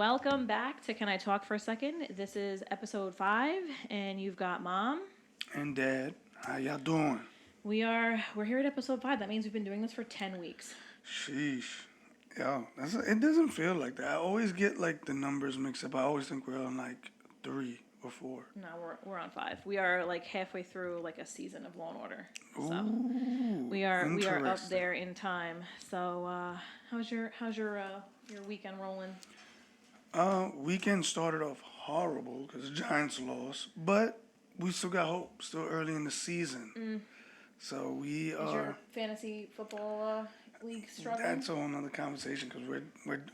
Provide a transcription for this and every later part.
Welcome back to Can I Talk for a Second? This is episode 5, and you've got Mom. And Dad, how y'all doing? We're here at episode 5. That means we've been doing this for 10 weeks. Sheesh. Yo, it doesn't feel like that. I always get like the numbers mixed up. I always think we're on like 3 or 4. No, we're on 5. We are like halfway through like a season of Law and Order. So Ooh, we are up there in time. So how's your weekend rolling? Weekend started off horrible because the Giants lost, but we still got hope. Still early in the season, so we are. Is your fantasy football league struggling? That's a whole nother conversation because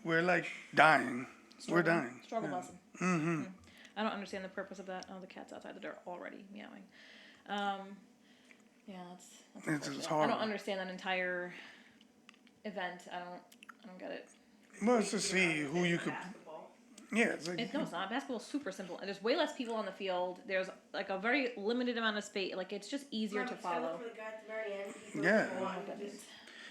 we're like dying. We're dying. Struggle busing. Mm-hmm. I don't understand the purpose of that. Oh, the cat's outside the door already meowing. Yeah, It's hard. I don't understand that entire event. I don't get it. Well, it's to see who you could. Yeah, it's like No, it's not. Basketball's super simple. And there's way less people on the field. There's like a very limited amount of space. Like it's just easier to follow. Yeah.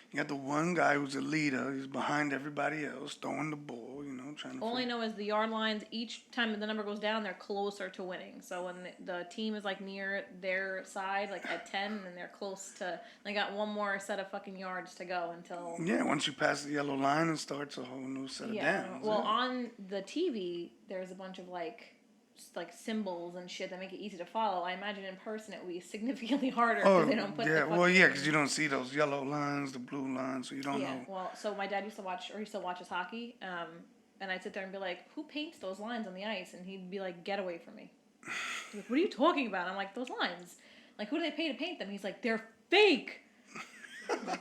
You got the one guy who's a leader. He's behind everybody else, throwing the ball, trying to... All I know is the yard lines, each time the number goes down, they're closer to winning. So when the team is like near their side, like at 10, and they're close to... They got one more set of fucking yards to go until... Yeah, once you pass the yellow line, it starts a whole new set of downs. Well, on the TV, there's a bunch of like symbols and shit that make it easy to follow. I imagine in person it would be significantly harder because they don't put because you don't see those yellow lines, the blue lines, so you don't know. Yeah, well, so my dad used to still watches hockey, and I'd sit there and be like, who paints those lines on the ice? And he'd be like, get away from me. Like, what are you talking about? I'm like, those lines. Like, who do they pay to paint them? He's like, they're fake. Like,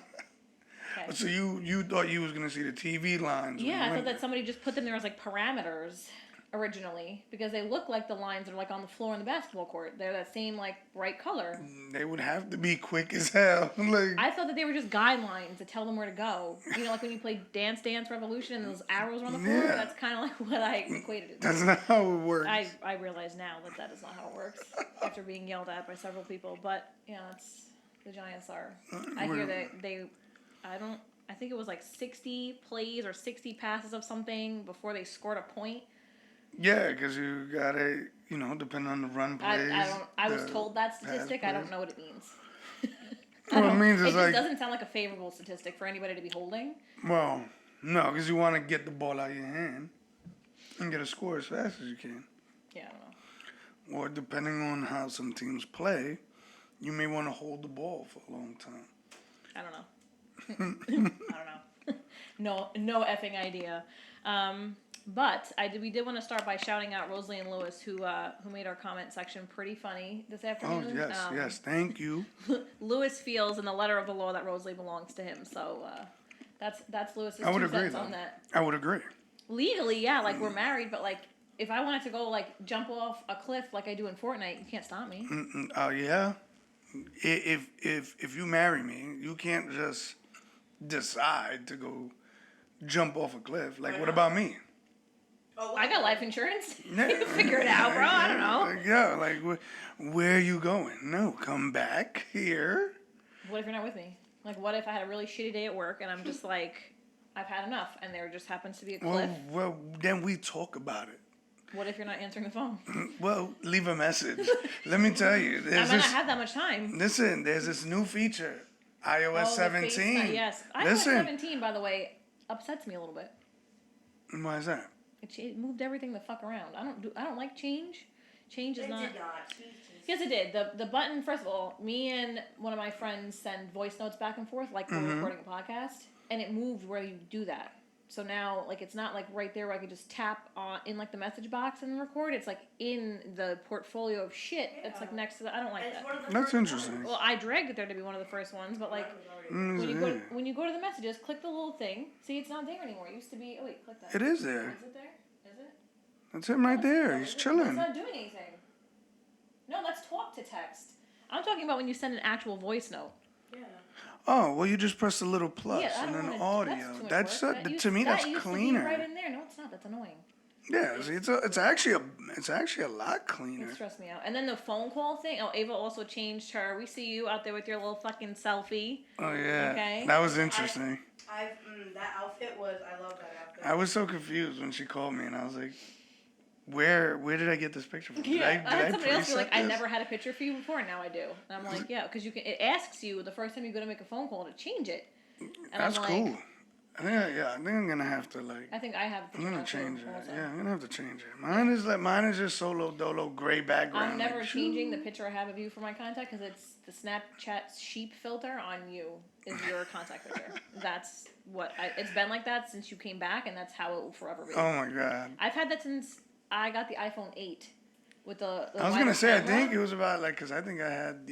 okay. So you thought you was going to see the TV lines? Yeah, I thought that somebody just put them there as like parameters originally because they look like the lines that are like on the floor in the basketball court. They're that same like bright color. They would have to be quick as hell. Like, I thought that they were just guidelines to tell them where to go. Like when you play Dance Dance Revolution and those arrows are on the floor. Yeah. That's kind of like what I equated it to. That's not how it works. I realize now that is not how it works after being yelled at by several people. But yeah, the Giants are. I hear that I think it was like 60 plays or 60 passes of something before they scored a point. Yeah, because you gotta, depending on the run plays. I was told that statistic. I don't know what it means. Well, it means it just doesn't sound like a favorable statistic for anybody to be holding. Well, no, because you want to get the ball out of your hand and get a score as fast as you can. Yeah, I don't know. Or depending on how some teams play, you may want to hold the ball for a long time. I don't know. I don't know. No effing idea. But we did want to start by shouting out Rosalie and Lewis, who made our comment section pretty funny this afternoon. Oh, yes, thank you. Lewis feels in the letter of the law that Rosalie belongs to him, so that's Lewis's I would 2 agree, cents though. on that. I would agree. Legally, yeah, like we're married, but like if I wanted to go like jump off a cliff like I do in Fortnite, you can't stop me. Oh, yeah? If you marry me, you can't just decide to go jump off a cliff. Like, what about me? Oh, I got life insurance. Yeah. You can figure it out, bro. I don't know. Yeah, like, where are you going? No, come back here. What if you're not with me? Like, what if I had a really shitty day at work and I'm just like, I've had enough, and there just happens to be a cliff? Well, then we talk about it. What if you're not answering the phone? Well, leave a message. Let me tell you. I might not have that much time. Listen, there's this new feature, iOS 17. Yes. iOS 17, by the way, upsets me a little bit. Why is that? It moved everything the fuck around. I don't like change. Change is not. It did not. Yes, it did. The button. First of all, me and one of my friends send voice notes back and forth like we're recording a podcast, and it moved where you do that. So now, like, it's not like right there where I could just tap on in like the message box and record. It's like in the portfolio of shit that's like next to the. I don't like that. That's interesting. Well, I dragged it there to be one of the first ones, but like when you go to the messages, click the little thing. See, it's not there anymore. It used to be. Oh wait, click that. It is there. Is it there? Is it? That's him right there. He's chilling. It's not doing anything. No, let's talk to text. I'm talking about when you send an actual voice note. Yeah. Oh, well, you just press the little plus and then audio. To me, that's cleaner. That used to be right in there. No, it's not. That's annoying. Yeah, see, it's actually a lot It cleaner. stressed me out. And then the phone call thing. Oh, Ava also changed her. We see you out there with your little fucking selfie. Oh yeah, Okay. that was interesting. That outfit was. I love that outfit. I was so confused when she called me, and I was like, where did I get this picture from? Yeah, I had somebody else be like, preset I this? never had a picture for you before, and now I do. And I'm like, yeah, because it asks you the first time you go to make a phone call to change it. And That's I'm like, cool. I think I'm gonna have to like. I think I have a I'm picture gonna now, too, change it. also. Yeah, I'm gonna have to change it. Mine is just solo dolo gray background. I'm never like, changing the picture I have of you for my contact because it's the Snapchat sheep filter on you is your contact picture. That's what it's been like that since you came back, and that's how it will forever be. Oh my god. I've had that since I got the iPhone 8 with the I was wider gonna say, I camera. think it was about like, cause I think I had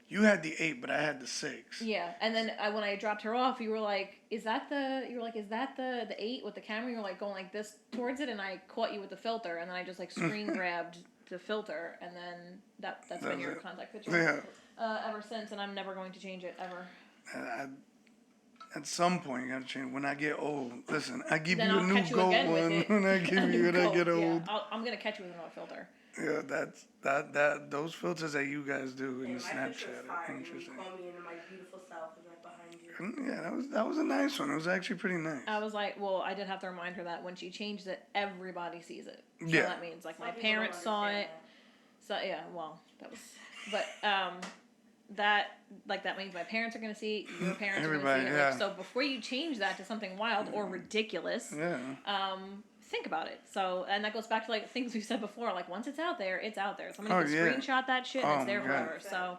you had the 8, but I had the 6. Yeah, and then when I dropped her off, you were like, "Is that the?" You were like, "Is that the 8 with the camera?" You were like going like this towards it, and I caught you with the filter, and then I just like screen grabbed the filter, and then that's been your contact picture ever since, and I'm never going to change it ever. At some point, you gotta change. When I get old, listen, I give Then you a I'll new catch you goat again with one. it. When I give you when I get old. Yeah, I'm gonna catch you with another filter. Yeah, that those filters that you guys do in And the my picture Snapchat is fire. are You interesting. call me and my beautiful self is right behind you. Yeah, that was a nice one. It was actually pretty nice. I was like, well, I did have to remind her that when she changed it, everybody sees it. So Yeah. that means like my Some people don't parents saw it. understand So yeah, well, that was, but that means my parents are gonna see it, your parents are Everybody, gonna see it. yeah. Like, so before you change that to something wild or ridiculous, Yeah. think about it. So, and that goes back to like things we've said before. Like once it's out there, it's out there. Somebody Oh, can yeah. screenshot that shit and Oh, it's there my God. forever. So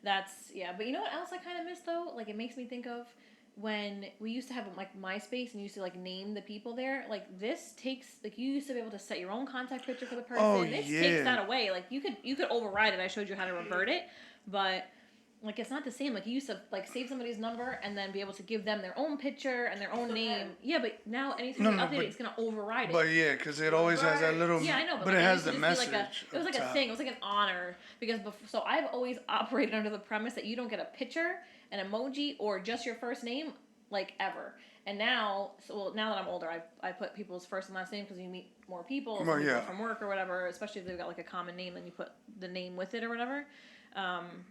that's But you know what else I kind of miss though? Like it makes me think of when we used to have like MySpace and you used to like name the people there. Like this takes like you used to be able to set your own contact picture for the person. Oh, This yeah. takes that away. Like you could override it. I showed you how to revert it, but like it's not the same. Like you used to like save somebody's number and then be able to give them their own picture and their own Still name. can. Yeah, but now anytime No, you no, update but- it, it's gonna override it. But yeah, because it always has that little. Yeah, I know, but it like, has used to the just be message. it was like up a top. thing. It was like an honor because so I've always operated under the premise that you don't get a picture, an emoji, or just your first name like ever. And now, now that I'm older, I put people's first and last name because you meet more people, some Well, people yeah. from work or whatever. Especially if they've got like a common name, then you put the name with it or whatever.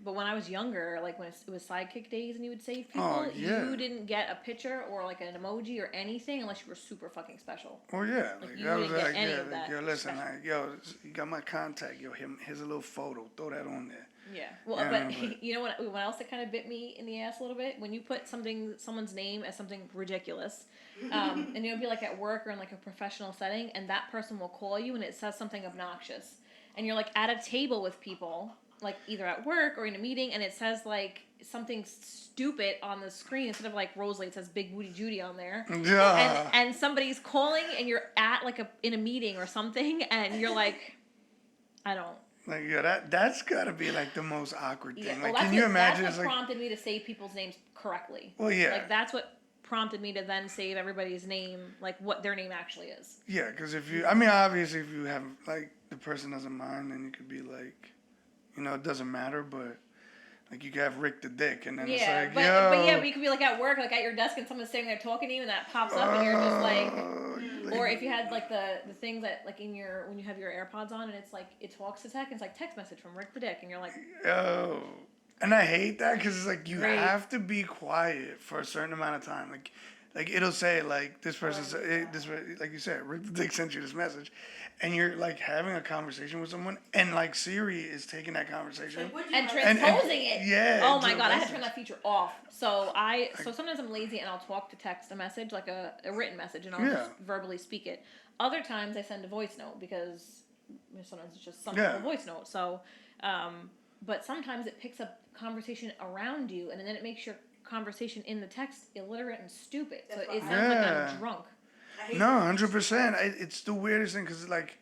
But when I was younger, like when it was Sidekick days and you would save people, Oh, yeah. you didn't get a picture or like an emoji or anything unless you were super fucking special. Well, yeah, Like, like you that was wouldn't get like, any yeah, of like, that yo, listen, special. like, yo, you got my contact, yo, here's a little photo, throw that on there. Yeah. Well, Yeah, but you know what else that kind of bit me in the ass a little bit? When you put someone's name as something ridiculous, and you'll be like at work or in like a professional setting, and that person will call you and it says something obnoxious, and you're like at a table with people, like either at work or in a meeting, and it says like something stupid on the screen instead of like Rosalie, it says Big Booty Judy on there. Yeah. And somebody's calling and you're at like in a meeting or something and you're like, I don't. Like, yeah, that's gotta be like the most awkward thing. Yeah, Like, well, can you imagine? That's It's what like, prompted me to save people's names correctly. well, yeah, Like that's what prompted me to then save everybody's name, like what their name actually is. yeah, because I mean, obviously, if you have like the person doesn't mind, then you could be like, it doesn't matter, but like you could have Rick the Dick, and then it's Yeah, like, but yo, you could be like at work, like at your desk, and someone's sitting there talking to you, and that pops up, and you're just like. Or if you had like the thing that like when you have your AirPods on and it's like it talks to text, and it's like text message from Rick the Dick, and you're like, yo. And I hate that because it's like you Great. have to be quiet for a certain amount of time. Like it'll say like this person's like you said, Rick the Dick sent you this message, and you're like having a conversation with someone, and like Siri is taking that conversation. and And- transposing it. yeah, Oh into my a god, I had to message. turn that feature off. So sometimes I'm lazy and I'll talk to text a message like a written message and I'll Yeah. just verbally speak it. Other times I send a voice note because sometimes it's just some Yeah. voice note. So, but sometimes it picks up conversation around you and then it makes your conversation in the text illiterate and stupid. So That's it what sounds like Yeah. I'm drunk. No, 100%. It's the weirdest thing because like,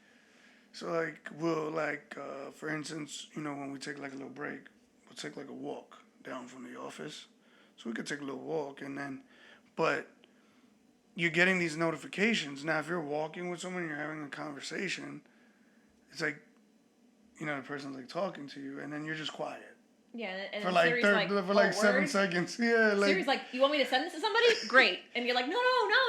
so like we'll like for instance, when we take like a little break, we'll take like a walk down from the office, so we could take a little walk and then, but you're getting these notifications now. If you're walking with someone, you're having a conversation, it's like, the person's like talking to you, and then you're just quiet Yeah, and for then like Siri's for like 7 word? seconds. Yeah, like Siri's like, you want me to send this to somebody? Great. And you're like, no,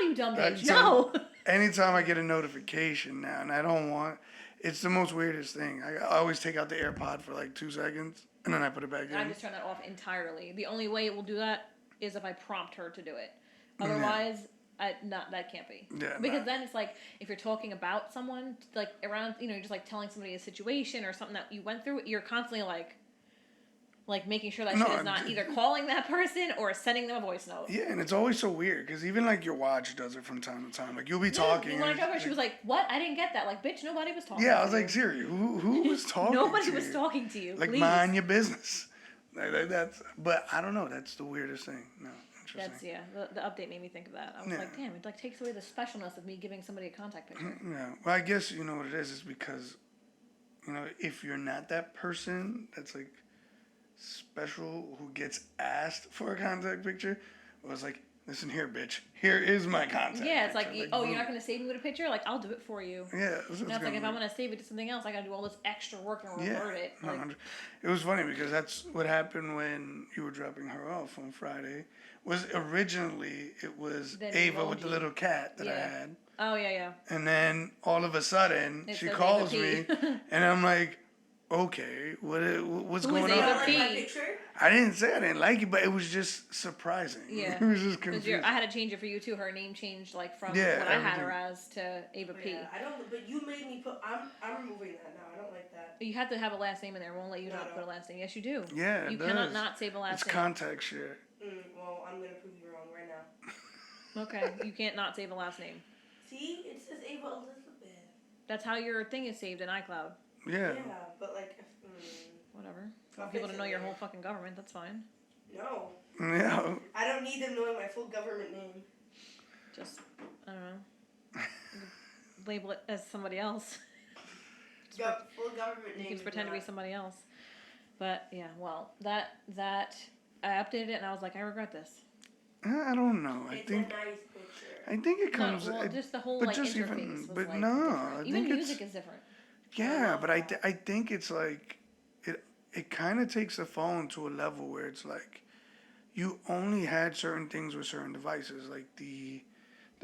you dumb bitch. So- No. anytime I get a notification now, and I don't want, it's the most weirdest thing. I always take out the AirPod for like 2 seconds, and then I put it back in. I just turn that off entirely. The only way it will do that is if I prompt her to do it. Otherwise, that can't be. Yeah, because then it's like, if you're talking about someone, like around, you're just like telling somebody a situation or something that you went through, you're constantly like making sure that shit is not either calling that person or sending them a voice note. Yeah, and it's always so weird because even like your watch does it from time to time. Like you'll be talking. When I talked to her, she was like, "What? I didn't get that." Like, bitch, nobody was talking. Yeah, to I was you. like, Siri, who was talking? Nobody to was you? talking to you. Like, please. mind your business. Like that's. But I don't know. That's the weirdest thing. No, interesting. That's the update made me think of that. I was like, damn, it like takes away the specialness of me giving somebody a contact picture. Yeah. Well, I guess you know what it is because, if you're not that person that's like special who gets asked for a contact picture, it was like, listen here, bitch. Here is my contact. Yeah, it's picture. like, oh, you're not gonna save me with a picture? Like, I'll do it for you. Yeah. It's like if I want to save it to something else, I gotta do all this extra work and revert it. No, it was funny because that's what happened when you were dropping her off on Friday. Was originally it was Then Ava with emoji. the little cat that I Yeah. had, Oh yeah. and then all of a sudden It she says calls Ava P. me, and I'm like, okay, what's Who is going Ava on? P? My picture? I didn't say I didn't like it, but it was just surprising. Yeah. It was just Because confusing. I had to change it for you too. Her name changed like from Yeah, what I had her everything. as to Ava P. Yeah, I don't. But you made me put. I'm removing that now. I don't like that. You have to have a last name in there. It won't let you No, not no. put a last name. Yes, you do. Yeah, it You cannot does. not save a last It's name. contact share. Well, I'm gonna prove you wrong right now. Okay, you can't not save a last name. See, it says Ava Elizabeth. That's how your thing is saved in iCloud. Yeah. Yeah, but like, Whatever. I'll Want people fix to know it your later. whole fucking government. That's fine. no, Yeah. I don't need them knowing my full government name. Just I don't know. Label it as somebody else. Full government name. You can is pretend to be not- somebody else. But yeah, well, that I updated it and I was like, I regret this. I don't know. It's a nice picture. I think it No, comes. well, just the whole but like just interface even- was but like no, different. I Even think music it's- is different. Yeah, love but that. I think it's like it kind of takes the phone to a level where it's like you only had certain things with certain devices, like the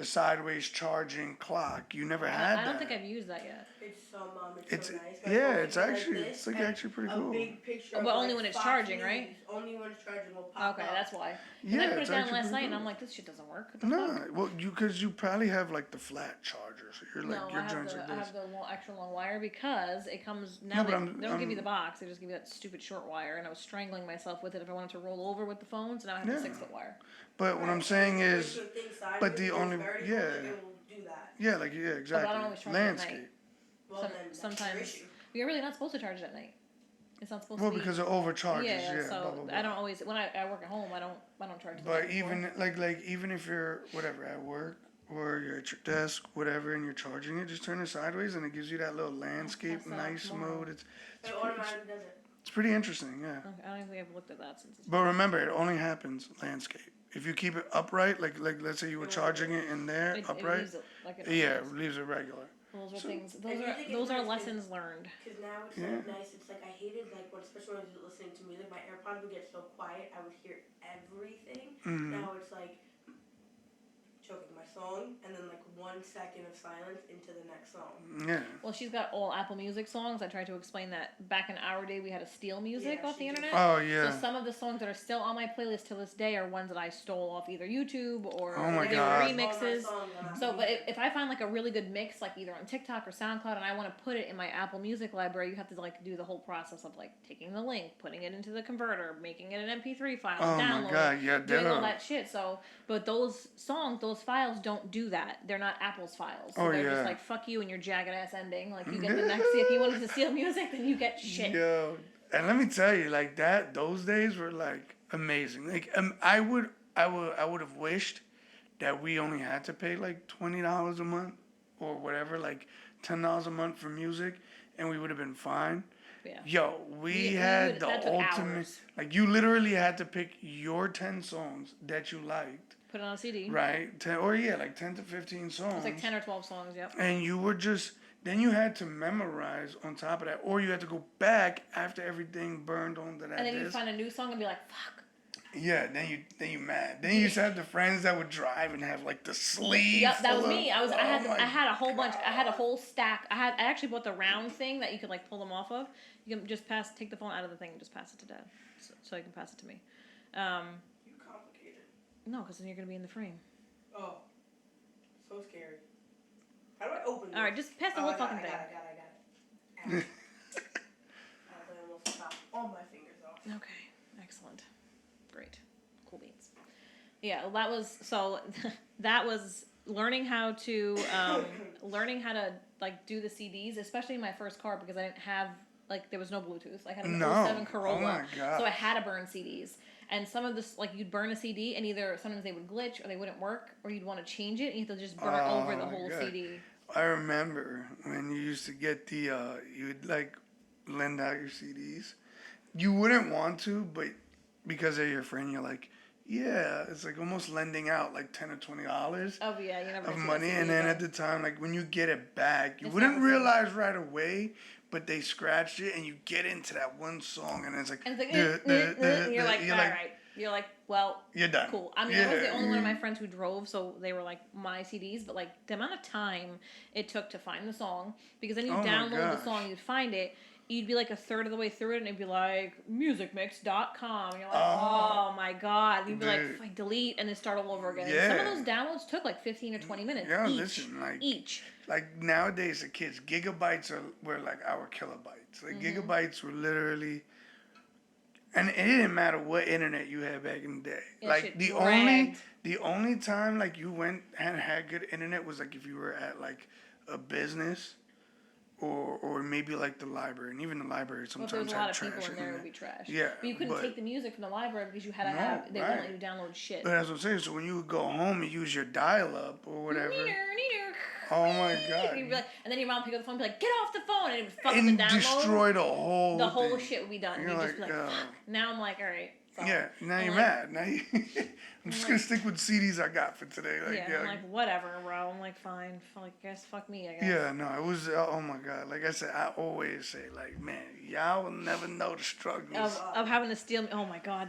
sideways charging clock. You never had I don't that. think I've used that yet. It's so It's so nice. My yeah, phone it's is actually this, it's like and actually pretty a cool. big picture. But of, only like, when it's Fox charging, News. right? Only when it's charging will pop Okay, up. that's why. Yeah, And I put it it's down actually last pretty night and cool. I'm like, this shit doesn't work. What the No, fuck? well, you probably have like the flat charger, so you're like No, your I have joints the like I this. have the extra long wire because it comes now. No, but they don't give you I'm- the box; they just give you that stupid short wire, and I was strangling myself with it if I wanted to roll over with the phone. So now I have the Yeah. 6-foot wire. But what I'm Right, saying if is, you put things sideways, but the it's only- very yeah. cool, it will do that. yeah, like yeah, exactly. always charge it at night. Landscape. Well, then that's your Sometimes issue. you're really not supposed to charge it at night. It's not supposed Well, to be. because it overcharges. yeah, Yeah, so blah, blah, blah. I don't always when I work at home. I don't charge. it the But night before. even like even if you're whatever at work or you're at your desk, whatever, and you're charging it, just turn it sideways and it gives you that little landscape test that nice tomorrow. mode. It automatically does it. It's pretty interesting, yeah. Okay, I don't think I've looked at that since. It's But remember, it only happens landscape. If you keep it upright, like let's say you were charging it in there it upright, leaves it like it yeah, always it leaves it regular. Those are So- things. And Those you are think it's those are nice 'cause- lessons learned. Because now it's Yeah. like nice. It's like I hated like when especially when I was listening to music, my AirPods would get so quiet I would hear everything. Mhm. Now it's like choking my song and then like 1 second of silence into the next song. Yeah. Well, she's got all Apple Music songs. I tried to explain that back in our day we had to steal music Yeah, off the she did. internet. Oh yeah. So some of the songs that are still on my playlist to this day are ones that I stole off either YouTube or Oh my they God. were remixes. So, but it, if I find like a really good mix, like either on TikTok or SoundCloud, and I want to put it in my Apple Music library, you have to like do the whole process of like taking the link, putting it into the converter, making it an MP3 file, Oh download my God, yeah, it, doing all duh. that shit. So, but those songs, those files don't do that. They're not Apple's files. So Oh, they're yeah. just like fuck you and your jagged ass ending. Like you get the next. If you wanted to steal music, then you get shit. Yo, and let me tell you, like that, those days were like amazing. Like I would have wished that we only had to pay like $20 a month or whatever, like $10 a month for music, and we would have been fine. Yeah. Yo, we We had would- the that took ultimate. hours. Like you literally had to pick your 10 songs that you liked, Put it on a CD. right? 10, or yeah, like 10 to 15 songs. It's like 10 or 12 songs. Yep. And you were just then you had to memorize on top of that, or you had to go back after everything burned onto that And then you disc. find a new song and be like, fuck. Yeah, then you mad. Then you used to have the friends that would drive and have like the sleeve. Yep, that was full me. of- I my had a whole bunch. I had a God. whole stack. I actually bought the round thing that you could like pull them off of. You can just take the phone out of the thing and just pass it to Dad, so you can pass it to me. You complicated. No, because then you're gonna be in the frame. Oh. So scary. How do I open this? All right, just pass the Oh, whole I got fucking it, thing. I got it. I almost chopped all my fingers off. Okay, excellent, great, cool beans. Yeah, well, that was so. That was learning how to like do the CDs, especially in my first car because I didn't have like there was no Bluetooth. I had an No. 07 Corolla, Oh my God. so I had to burn CDs. And some of this, like you'd burn a CD, and either sometimes they would glitch or they wouldn't work, or you'd want to change it, and you have to just burn over the Oh, whole God. CD. I remember when you used to get the you'd like lend out your CDs. You wouldn't want to, but because they're your friend, you're like, yeah, it's like almost lending out like $10 or $20 Oh yeah, you never of see that money, CD and then again. at the time, like when you get it back, you It's wouldn't not the same. realize right away, but they scratched it, and you get into that one song, and it's like, And it's like, and you're like, all right. You're like, well, you're done. cool. I mean, I was the only one of my friends who drove, so they were like my CDs. But like the amount of time it took to find the song, because then you Oh my download the gosh. song, you'd find it. You'd be like a third of the way through it, and it'd be like musicmix.com. And you're like, oh my god. And you'd be Dude. like, delete, and then start all over again. And Yeah. some of those downloads took like 15 or 20 minutes Yeah, each. listen, like Each. like nowadays the kids gigabytes were like our kilobytes. Like gigabytes were literally, and it didn't matter what internet you had back in the day. That like shit the dragged. only time like you went and had good internet was like if you were at like a business. Or maybe like the library, and even the library Well, if sometimes there was a had lot of trash people in there, it would internet. be trash. Yeah, But you couldn't but- take the music from the library because you had to No, have, they wouldn't let right. you download shit. But that's what I'm saying. So when you would go home and use your dial-up or whatever, oh my god, You'd be like, and then your mom would pick up the phone and be like, get off the phone, and it would fuck up and the download. destroy the whole thing. shit would be done. You're You'd like, just be like, oh. fuck. Now I'm like, all right. So, Yeah, now I'm you're like- mad. Now you, I'm just gonna stick with CDs I got for today. Like, Yeah, I'm like, whatever, bro. I'm like, fine. Like, guess fuck me, I guess. yeah, no, it was. Oh my god, like I said, I always say, like, man, y'all will never know the struggles. Of having to steal. Oh my god,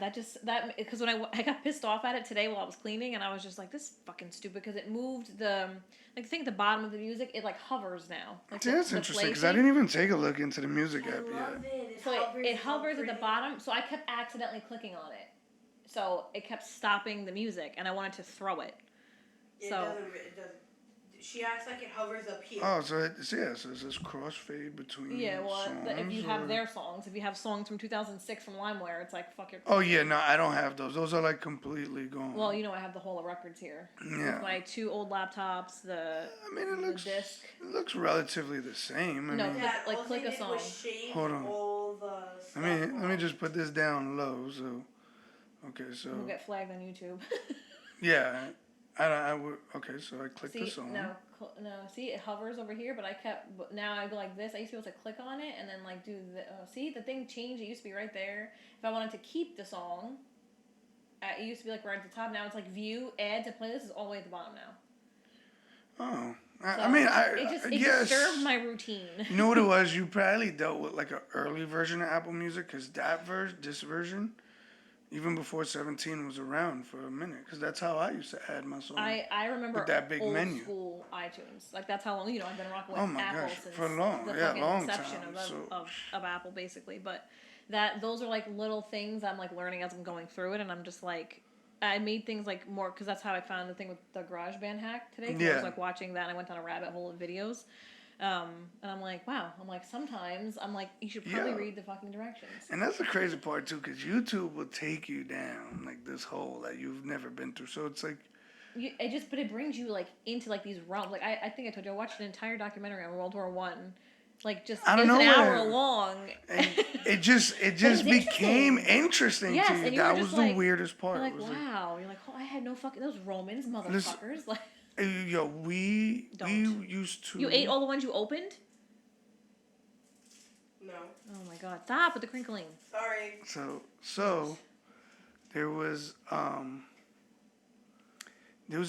because when I got pissed off at it today while I was cleaning, and I was just like, this is fucking stupid because it moved the like the thing at the bottom of the music. It like hovers now. Like See, that's the interesting play because I thing. didn't even take a look into the music I app yet. love it. So it hovers at the pretty. bottom. So I kept accidentally clicking on it. So it kept stopping the music, and I wanted to throw it. It So doesn't. She acts like it hovers up here. Oh, so it's this crossfade between yeah, well, songs. if you have or- their songs, if you have songs from 2006 from LimeWire, it's like fuck your. Oh yeah, no, I don't have those. Those are like completely gone. Well, you know, I have the whole of records here. Yeah. With my 2 old laptops, I mean, it the looks disc. it looks relatively the same. I No, mean, Dad, like, all click they a did was song. shave Hold on. all the stuff let me off. just put this down low. So, okay, so We'll get flagged on YouTube. yeah, I would. Okay, so I clicked the See, song. no, see, it hovers over here, but but now I go like this. I used to be able to click on it and then like do the. See, the thing changed. It used to be right there. If I wanted to keep the song, it used to be like right at the top. Now it's like view, add to playlist is all the way at the bottom now. Oh, So I mean, it yes. disturbed my routine. You know what it was? You probably dealt with like an early version of Apple Music because this version, even before 17 was around for a minute. Because that's how I used to add my songs. I remember With that big old menu. school iTunes. Like that's how long I've been rocking with Oh my Apple gosh, since for long, the yeah, fucking long inception time, of Apple basically. But those are like little things I'm like learning as I'm going through it, and I'm just like I made things like more because that's how I found the thing with the GarageBand hack today. 'Cause I Yeah. was like watching that and I went down a rabbit hole of videos. And I'm like, wow. I'm like, sometimes I'm like, you should probably Yeah. read the fucking directions. And that's the crazy part too, because YouTube will take you down like this hole that you've never been through. So it's like, But it brings you like into like these realms. Like I think I told you I watched an entire documentary on World War One, like just Out of it was an nowhere. hour long. and it just it's became interesting Yes, to and you. you were That just was the like- weirdest part. You're like, It was wow. You're like, oh, I had no fucking those Romans, Listen- motherfuckers. Like, yo, we Don't. used to. you ate all the ones you opened? No. Oh my god! Stop with the crinkling. Sorry. So there was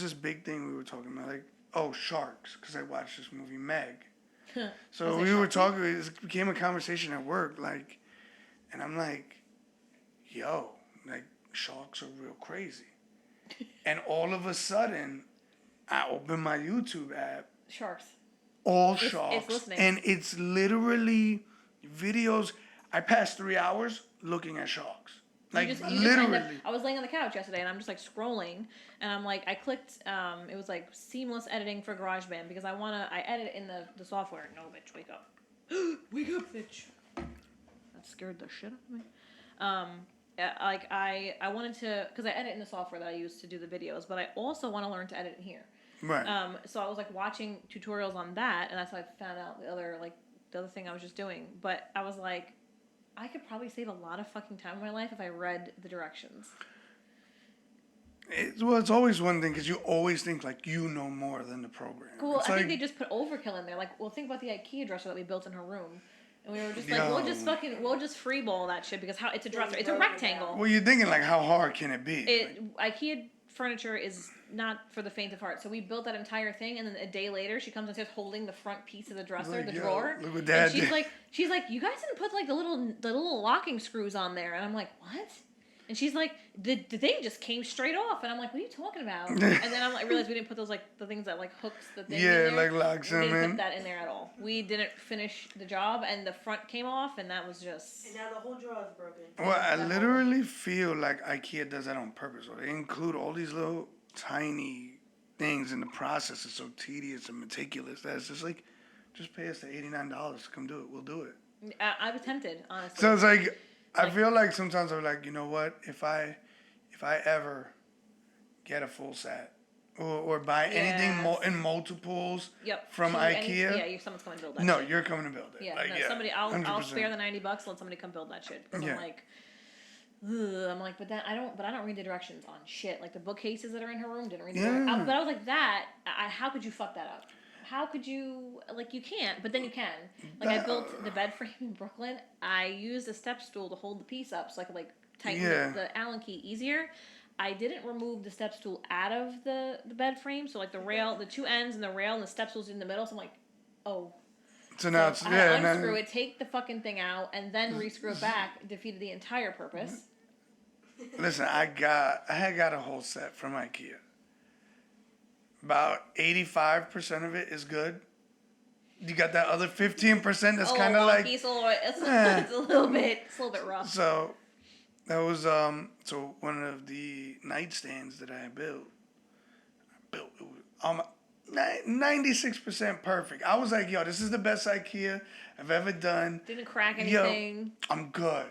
this big thing we were talking about, like, oh, sharks, because I watched this movie Meg. So Was it we were shocking? talking, it became a conversation at work, like, and I'm like, yo, like, sharks are real crazy. And all of a sudden, I open my YouTube app, Sharks. all It's sharks, listening. and it's literally videos. I passed 3 hours looking at sharks. Like, You just literally. end up, I was laying on the couch yesterday and I'm just like scrolling and I'm like, I clicked, it was like seamless editing for GarageBand because I edit in the software. No, bitch, wake up. Wake up, bitch. That scared the shit out of me. Like I wanted to, because I edit in the software that I use to do the videos, but I also want to learn to edit in here. Right. So I was like watching tutorials on that and that's how I found out the other thing I was just doing. But I was like, I could probably save a lot of fucking time in my life if I read the directions. It's always one thing because you always think like you know more than the program. Well, It's I like, think they just put overkill in there. Like, well, think about the IKEA dresser that we built in her room, and we were just like, Yo. we'll just freeball that shit because it's a dresser, it's a rectangle. well, you're thinking like, how hard can it be? IKEA furniture is not for the faint of heart. So we built that entire thing, and then a day later, she comes downstairs holding the front piece of the dresser, Like, the yo, drawer. look what Dad and she's did. like, you guys didn't put like the little locking screws on there, and I'm like, what? And she's like, the thing just came straight off, and I'm like, what are you talking about? And then I realized we didn't put those the things that hooks the thing. Yeah, in there. like locks We them didn't in. put that in there at all. We didn't finish the job, and the front came off, and that was just. And now the whole drawer is broken. Well, I literally feel like IKEA does that on purpose. Or they include all these little tiny things in the process. It's so tedious and meticulous that it's just like, just pay us the $89 to come do it. We'll do it. I was tempted, honestly. So it's like, I feel like sometimes I'm like, you know what? If I ever get a full set or buy anything in multiples from IKEA, someone's coming to build that. no, shit. you're coming to build it. Yeah, Like, no, somebody. I'll 100%. spare the $90. Let somebody come build that shit. Because Yeah. I'm like, ugh, but then I don't read the directions on shit. Like the bookcases that are in her room didn't read the directions. But I was like, how could you fuck that up? How could you, you can't, but then you can. Like, I built the bed frame in Brooklyn. I used a step stool to hold the piece up so I could, tighten the Allen key easier. I didn't remove the step stool out of the bed frame. So, the rail, the two ends and the rail and the step stool's in the middle. So, I'm like, oh. So now it's, I unscrew it, take the fucking thing out, and then re-screw it back. Defeated the entire purpose. Listen, I had got a whole set from IKEA. About 85% of it is good. You got that other 15% that's kind of like. It's a little bit rough. So that was so one of the nightstands that I built. It was 96% perfect. I was like, yo, this is the best IKEA I've ever done. Didn't crack anything. Yo, I'm good.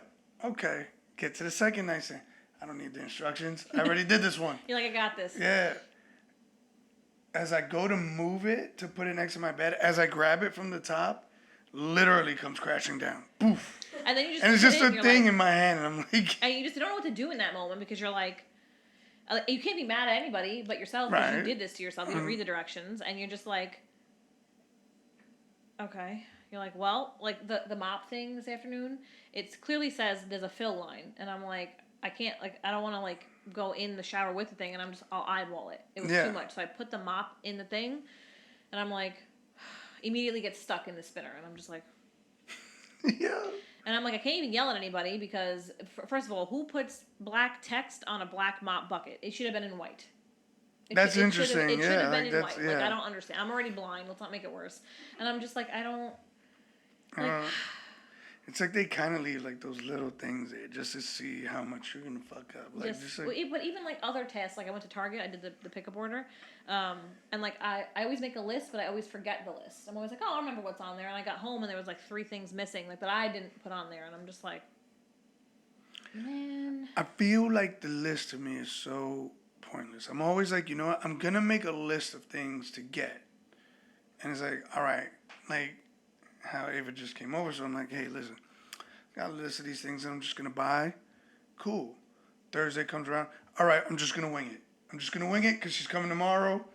Okay, get to the second nightstand. I don't need the instructions. I already did this one. You're like, I got this. Yeah. As I go to move it to put it next to my bed, as I grab it from the top, literally comes crashing down. Poof. And then you just. And it's just a thing like, in my hand, and I'm like. And you just don't know what to do in that moment because you're like. You can't be mad at anybody but yourself because you did this to yourself. You didn't read the directions, and you're just like. Okay. You're like, well, the mop thing this afternoon, it clearly says there's a fill line, and I'm like, I can't, I don't want to, go in the shower with the thing, and I'll eyeball it. It was too much. So I put the mop in the thing, and I'm like, immediately get stuck in the spinner, and I'm just like. Yeah. And I'm like, I can't even yell at anybody because, first of all, who puts black text on a black mop bucket? It should have been in white. That's interesting. It should have been like in white. Yeah. I don't understand. I'm already blind. Let's not make it worse. And I'm just like, I don't. It's like they kind of leave those little things there just to see how much you're gonna fuck up. But even other tasks, I went to Target, I did the pickup order, and I always make a list, but I always forget the list. I'm always like, oh, I'll remember what's on there, and I got home and there was 3 things missing that I didn't put on there, and I'm just like, man. I feel like the list to me is so pointless. I'm always like, you know what? I'm gonna make a list of things to get, and it's like, all right, how Ava just came over, so I'm like, hey, listen, got a list of these things that I'm just gonna buy. Cool. Thursday comes around. All right, I'm just gonna wing it. I'm just gonna wing it because she's coming tomorrow.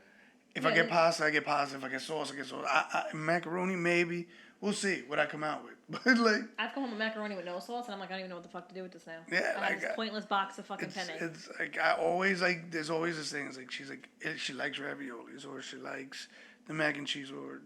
If I get pasta, I get pasta. If I get sauce, I get sauce. Macaroni, maybe. We'll see what I come out with. But I've come home with macaroni with no sauce, and I'm like, I don't even know what the fuck to do with this now. Yeah, I have this pointless box of fucking penne. It's like I always there's always this thing. It's like she's like she likes raviolis or she likes the mac and cheese or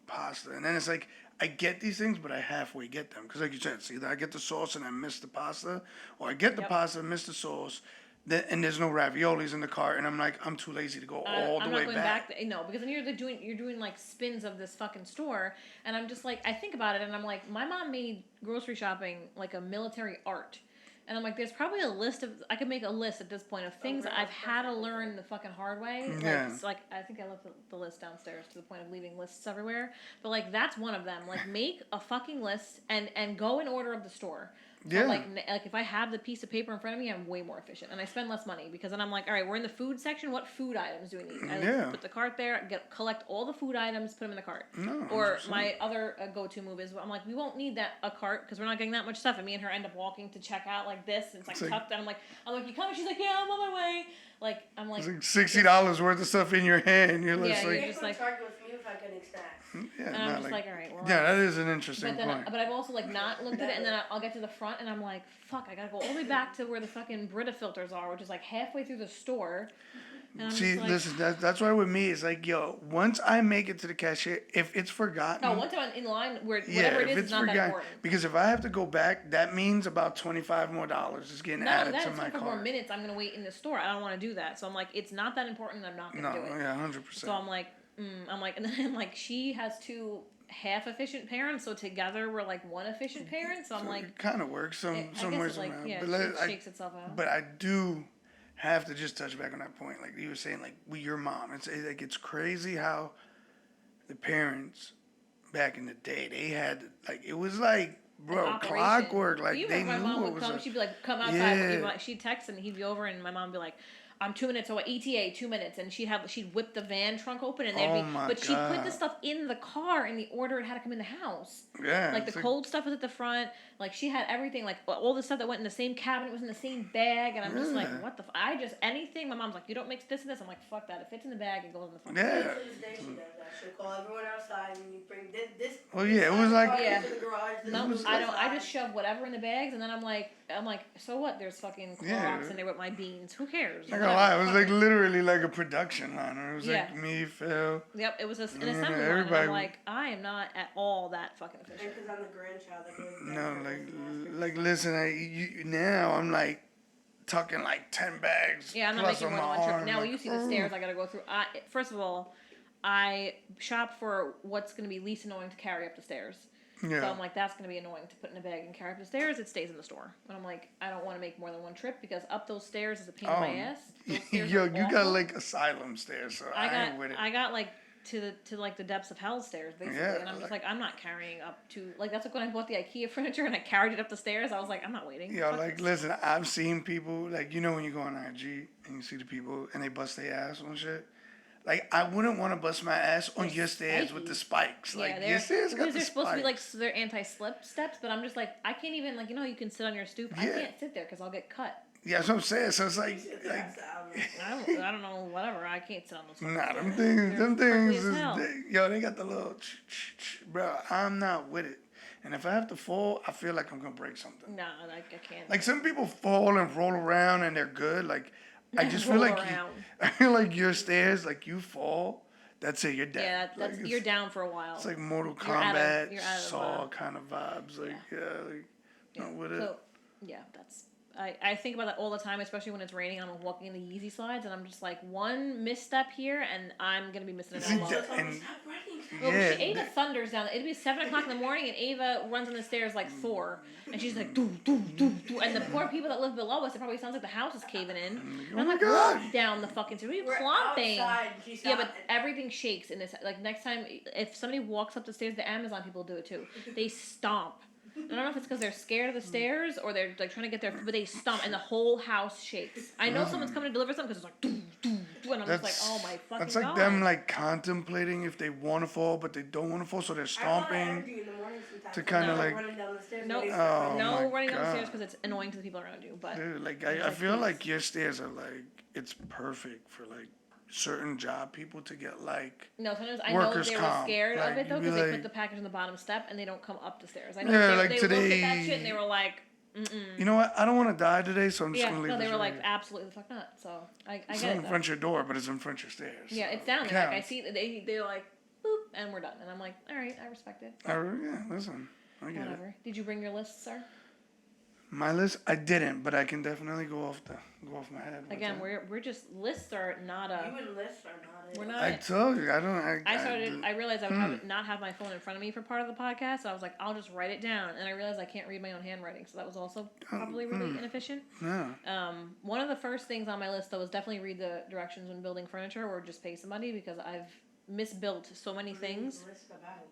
pasta, and then it's like I get these things, but I halfway get them. Because like you said, see, I get the sauce and I miss the pasta, or I get the Yep. pasta and miss the sauce, and there's no raviolis in the cart, and I'm like, I'm too lazy to go all the I'm way not going back. no, because then you're doing like spins of this fucking store, and I'm just like, I think about it, and I'm like, my mom made grocery shopping like a military art, and I'm like, there's probably a list of, I could make a list at this point of things really? I've had to learn the fucking hard way. Yeah. Like, it's like I think I left the list downstairs to the point of leaving lists everywhere, but like that's one of them. Like make a fucking list and go in order of the store. So Yeah. like if I have the piece of paper in front of me, I'm way more efficient, and I spend less money because then I'm like, all right, we're in the food section. What food items do we need? I Yeah. put the cart there, collect all the food items, put them in the cart. No, Or 100%. my other go-to move is I'm like, we won't need a cart because we're not getting that much stuff, and me and her end up walking to check out like this, and it's like tucked, and I'm like, you coming? She's like, yeah, I'm on my way. Like I'm like, It's like $60 worth of stuff in your hand. You're Yeah, just you're like, You just go like- to Target with me without getting snacks. yeah, and I'm just like, all right, we're yeah, on. that is an interesting But then, point. but I've also like not looked at it, and then I'll get to the front, and I'm like, fuck, I gotta go all the way back to where the fucking Brita filters are, which is like halfway through the store. And I'm See, just like, listen, that's why with me, it's like, yo, once I make it to the cashier, if it's forgotten. no, once I'm in line, where yeah, whatever it if is, it's it's not that forgotten. important. Because if I have to go back, that means about $25 more is getting Not only added that, to it's my 24 more cart. minutes I'm gonna wait in the store. I don't want to do that. So I'm like, it's not that important. I'm not No, gonna do it. yeah, 100%. So I'm like, and then I'm like, she has two half efficient parents, so together we're like one efficient parent. So I'm like, it kind of works some I some guess ways it's like, around. yeah, but it shakes itself out. But I do have to just touch back on that point, like you were saying, like with your mom. It's like it's crazy how the parents back in the day they had like it was like bro Operation. clockwork. Like You they remember knew my mom what would was come. up. She'd be like, "Come outside." Yeah. She'd text and he'd be over, and my mom would be like, "I'm 2 minutes away." ETA 2 minutes, and she'd whip the van trunk open, and Oh my but she'd put the God. stuff in the car in the order it had to come in the house. Yeah, Like it's the cold stuff was at the front. Like she had everything. Like all the stuff that went in the same cabinet was in the same bag, and I'm just like, Yeah. what the? I just anything. My mom's like, you don't mix this and this. I'm like, fuck that. If it's in the bag, it goes in the fucking. Yeah. To this day she does that. She'll call everyone outside and you bring this. Well, this yeah, it side was of the like- car Yeah. into the garage, this No, moves I to don't. the I side. just shove whatever in the bags, and then I'm like, so what? There's fucking Clorox Yeah. in there with my beans. Who cares? Not gonna lie, it was like literally like a production line. It was like Yeah. me, Phil. Yep, it was an Yeah, assembly line, and everybody- I'm like, I am not at all that fucking And efficient. because I'm the grandchild, that goes No, down. like listen, now I'm like tucking like 10 bags. Yeah, I'm not plus making on more my than one trip. arm, Now like, you see the oh. stairs I gotta go through. First of all, I shop for what's gonna be least annoying to carry up the stairs. Yeah. So I'm like, that's gonna be annoying to put in a bag and carry up the stairs. It stays in the store. And I'm like, I don't want to make more than one trip because up those stairs is a pain in my ass. Those stairs Yo, are you got awful. like asylum stairs, so I ain't with it. I got like to like the depths of hell stairs basically, Yeah, and I'm just like I'm not carrying up to like that's like when I bought the IKEA furniture and I carried it up the stairs. I was like I'm not waiting. Yo, Fuck like, this. listen, I've seen people, like, you know, when you go on IG and you see the people and they bust their ass on shit. Like, I wouldn't want to bust my ass on They're your stairs with the spikes. Like, they're your stairs got because the they're supposed to be like spikes. they're anti-slip steps, but I'm just like I can't even like you can sit on your stoop. I Yeah. can't sit there because I'll get cut. Yeah, that's what I'm saying. So it's like, That's the album. I don't know whatever. I can't sit on those. fucking nah, them stairs. things, them They're things prickly as is, hell. yo, they got the little, bro, I'm not with it. And if I have to fall, I feel like I'm going to break something. Nah, like I can't. Like, some people fall and roll around and they're good. Like, I just feel Roll like, around. I feel like your stairs, like, you fall, that's it, you're dead. Yeah, Like, that's it's- you're down for a while. It's like Mortal You're out of- Kombat, you're out of, Saw kind of vibes. Like, yeah, like, not with it. So, yeah, that's. I think about that all the time, especially when it's raining. I'm walking in the Yeezy slides, and I'm just like, one misstep here, and I'm gonna be missing See, an elbow. that- Stop and- running. Well, Yeah, Ava thunders down. It'd be 7 o'clock in the morning, and Ava runs on the stairs like 4, and she's like, doo, doo, doo, doo. And the poor people that live below us, it probably sounds like the house is caving in. And Oh I'm my like, God. walk down the fucking stairs. What are you We're clomping? outside. She Yeah, saw but it. everything shakes in this. Like next time, if somebody walks up the stairs, the Amazon people do it too. They stomp. I don't know if it's because they're scared of the stairs or they're like trying to get there, but they stomp and the whole house shakes. I know someone's coming to deliver something because it's like doo, doo, doo, and I'm just like, oh my fucking That's like god. them like contemplating if they want to fall, but they don't want to fall, so they're I want stomping. energy in the morning sometimes. to I'm kinda not like- running down the stairs. Nope. ready to Oh, start no my running down the God. stairs because it's annoying to the people around you. But Dude, like It's I like, feel please. like your stairs are like it's perfect for like certain job people to get like no, sometimes I know Workers' they were comp, scared like, of it though you'd be because they like- put the package on the bottom step and they don't come up the stairs. I know Yeah, they, like they looked at that today- shit and they were like, you know what? I don't want to die today, so I'm just yeah, gonna leave no, they this were right like here. absolutely the fuck not. So I It's get not it. in Though. front of your door, but it's in front of your stairs. Yeah, so it's down it there. Like I counts. see they're like boop and we're done. And I'm like, all right, I respect it. Yeah, listen, I get Whatever. it. Did you bring your list, sir? My list, I didn't, but I can definitely go off my head. Again, we're just lists are not a. You and lists are not it. We're not. I told you, I don't. I realized I would not have my phone in front of me for part of the podcast, so I was like, I'll just write it down, and I realized I can't read my own handwriting, so that was also probably really inefficient. Yeah. One of the first things on my list though was definitely read the directions when building furniture, or just pay somebody because I've misbuilt so many things. List about.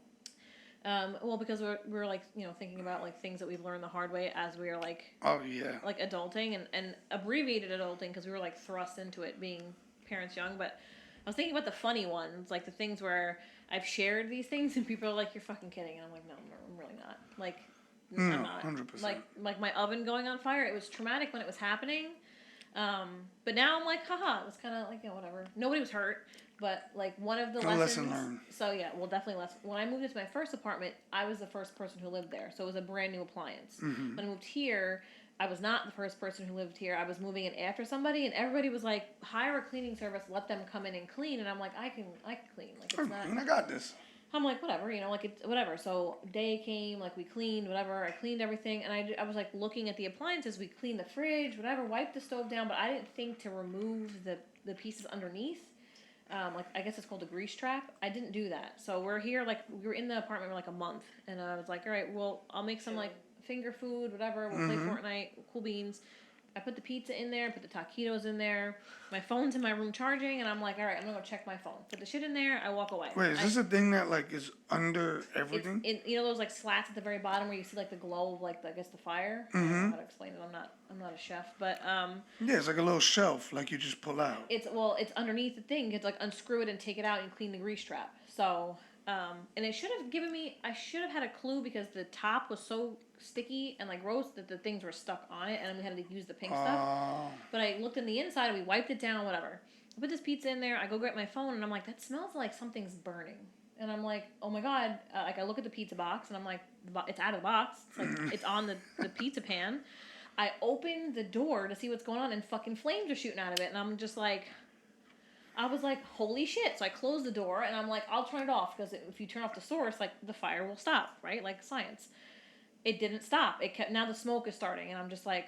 Well, because we're like thinking about like things that we've learned the hard way as we are like like adulting and abbreviated adulting because we were like thrust into it being parents young. But I was thinking about the funny ones, like the things where I've shared these things and people are like, "You're fucking kidding," and I'm like, "No, I'm really not." Like, I'm not. 100%. Like my oven going on fire. It was traumatic when it was happening, but now I'm like, haha, it was kind of like whatever. Nobody was hurt. But like one of the lessons. Lesson learned. So yeah, well definitely less. When I moved into my first apartment, I was the first person who lived there, so it was a brand new appliance. Mm-hmm. When I moved here, I was not the first person who lived here. I was moving in after somebody, and everybody was like, "Hire a cleaning service, let them come in and clean." And I'm like, "I can clean. Like it's not." I got this. I'm like, whatever, like it's whatever. So day came, like we cleaned, whatever. I cleaned everything, and I was like looking at the appliances. We cleaned the fridge, whatever. Wiped the stove down, but I didn't think to remove the pieces underneath. Like I guess it's called a grease trap. I didn't do that. So we're here, like we were in the apartment for like a month, and I was like, all right, well I'll make some like finger food, whatever. We'll play Fortnite, cool beans. I put the pizza in there, put the taquitos in there. My phone's in my room charging, and I'm like, all right, I'm gonna go check my phone. Put the shit in there. I walk away. Wait, is this a thing that like is under everything? It's those like slats at the very bottom where you see like the glow of like I guess the fire. I don't know how to explain it. I'm not a chef, but yeah, it's like a little shelf, like you just pull out. It's underneath the thing. It's like unscrew it and take it out and clean the grease trap. So and it should have given me. I should have had a clue because the top was so sticky and like gross that the things were stuck on it, and we had to use the pink stuff. But I looked in the inside and we wiped it down, whatever. I put this pizza in there. I go grab my phone and I'm like, that smells like something's burning. And I'm like, oh my god! Like I look at the pizza box and I'm like, it's out of the box. It's like it's on the pizza pan. I open the door to see what's going on and fucking flames are shooting out of it, and I'm just like. I was like, holy shit. So I closed the door and I'm like, I'll turn it off because if you turn off the source, like the fire will stop, right? Like science. It didn't stop. It kept, now the smoke is starting and I'm just like,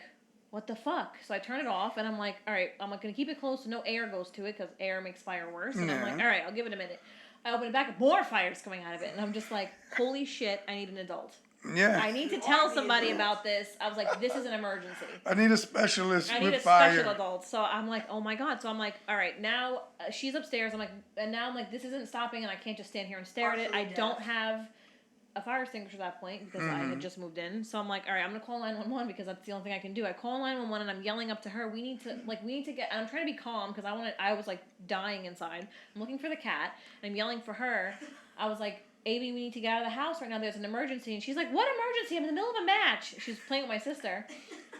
what the fuck? So I turn it off and I'm like, all right, I'm going to keep it closed so no air goes to it because air makes fire worse. And I'm like, all right, I'll give it a minute. I open it back, more fire's coming out of it. And I'm just like, holy shit, I need an adult. Yeah. I need to tell somebody about this. I was like, this is an emergency. I need a specialist I need with a fire. special adult. So I'm like, oh my god. So I'm like, all right, now she's upstairs. I'm like, and now I'm like, this isn't stopping, and I can't just stand here and stare at it. I don't have a fire extinguisher at that point because I had just moved in. So I'm like, all right, I'm gonna call 911 because that's the only thing I can do. I call 911 and I'm yelling up to her. We need to get. And I'm trying to be calm because I was like dying inside. I'm looking for the cat and I'm yelling for her. I was like, Amy, we need to get out of the house right now. There's an emergency. And she's like, what emergency? I'm in the middle of a match. She's playing with my sister.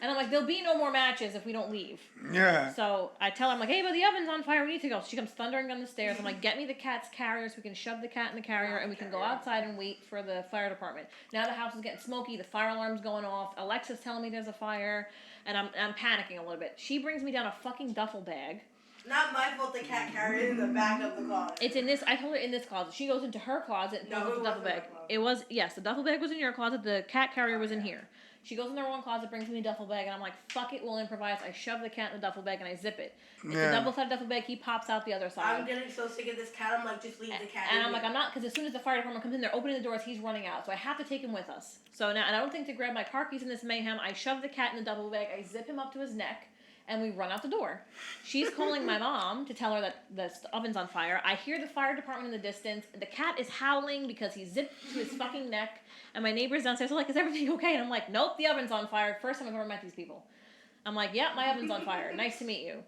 And I'm like, there'll be no more matches if we don't leave. Yeah. So I tell her, I'm like, hey, but the oven's on fire. We need to go. So she comes thundering down the stairs. I'm like, get me the cat's carrier so we can shove the cat in the carrier and we can go outside and wait for the fire department. Now the house is getting smoky. The fire alarm's going off. Alexa's telling me there's a fire. And I'm panicking a little bit. She brings me down a fucking duffel bag. Not my fault the cat carried it in the back of the closet. It's in this, I told her in this closet. She goes into her closet and pulls out the duffel bag. It was, yes, the duffel bag was in your closet. The cat carrier was in here. She goes in her own closet, brings me a duffel bag, and I'm like, fuck it, we'll improvise. I shove the cat in the duffel bag and I zip it. It's a double-sided duffel bag. He pops out the other side. I'm getting so sick of this cat. I'm like, just leave the cat. And I'm like, I'm not, because as soon as the fire department comes in, they're opening the doors. He's running out, so I have to take him with us. So now, and I don't think to grab my car keys in this mayhem. I shove the cat in the duffel bag. I zip him up to his neck. And we run out the door. She's calling my mom to tell her that the oven's on fire. I hear the fire department in the distance. The cat is howling because he's zipped to his fucking neck. And my neighbors downstairs are like, is everything okay? And I'm like, nope, the oven's on fire. First time I've ever met these people. I'm like, yeah, my oven's on fire. Nice to meet you.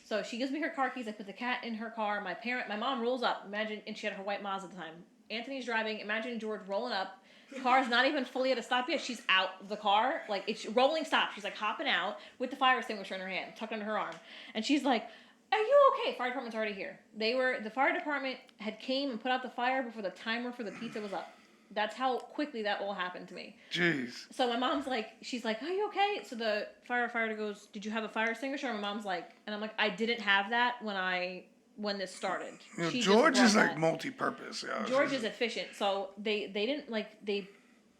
So she gives me her car keys. I put the cat in her car. My mom rolls up. Imagine, and she had her white Mazda at the time. Anthony's driving. Imagine George rolling up. Car's not even fully at a stop yet. She's out of the car. Like, it's rolling stop. She's, like, hopping out with the fire extinguisher in her hand, tucked under her arm. And she's like, are you okay? Fire department's already here. The fire department had came and put out the fire before the timer for the pizza was up. That's how quickly that all happened to me. Jeez. So my mom's like, she's like, are you okay? So the firefighter goes, did you have a fire extinguisher? And my mom's like, and I'm like, I didn't have that when I when this started. You know, She George just is brought like that. multi-purpose. Yeah, George is efficient, so they didn't like they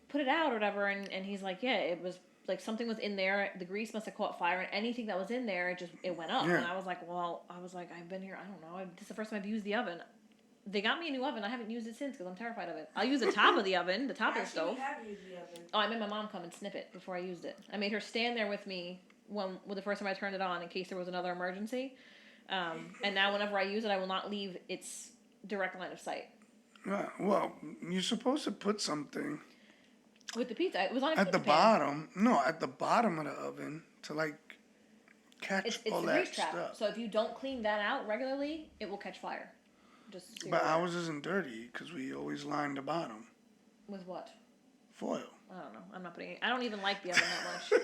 put it out or whatever, and he's like, yeah, it was like something was in there. The grease must have caught fire, and anything that was in there, it went up. Yeah. And I was like, I've been here. I don't know. This is the first time I've used the oven. They got me a new oven. I haven't used it since because I'm terrified of it. I'll use the top of the oven, the top of the Actually, stove. we have used the oven. Oh, I made my mom come and snip it before I used it. I made her stand there with me the first time I turned it on in case there was another emergency. And now whenever I use it, I will not leave its direct line of sight. Yeah, well, you're supposed to put something With the pizza, it was on a at pizza the pan. bottom. No, at the bottom of the oven to like catch It's all the that grease trap. stuff. So if you don't clean that out regularly, it will catch fire. Just so you're But aware. ours isn't dirty because we always line the bottom. With what? Foil. I don't know. I'm not putting it. I don't even like the oven that much.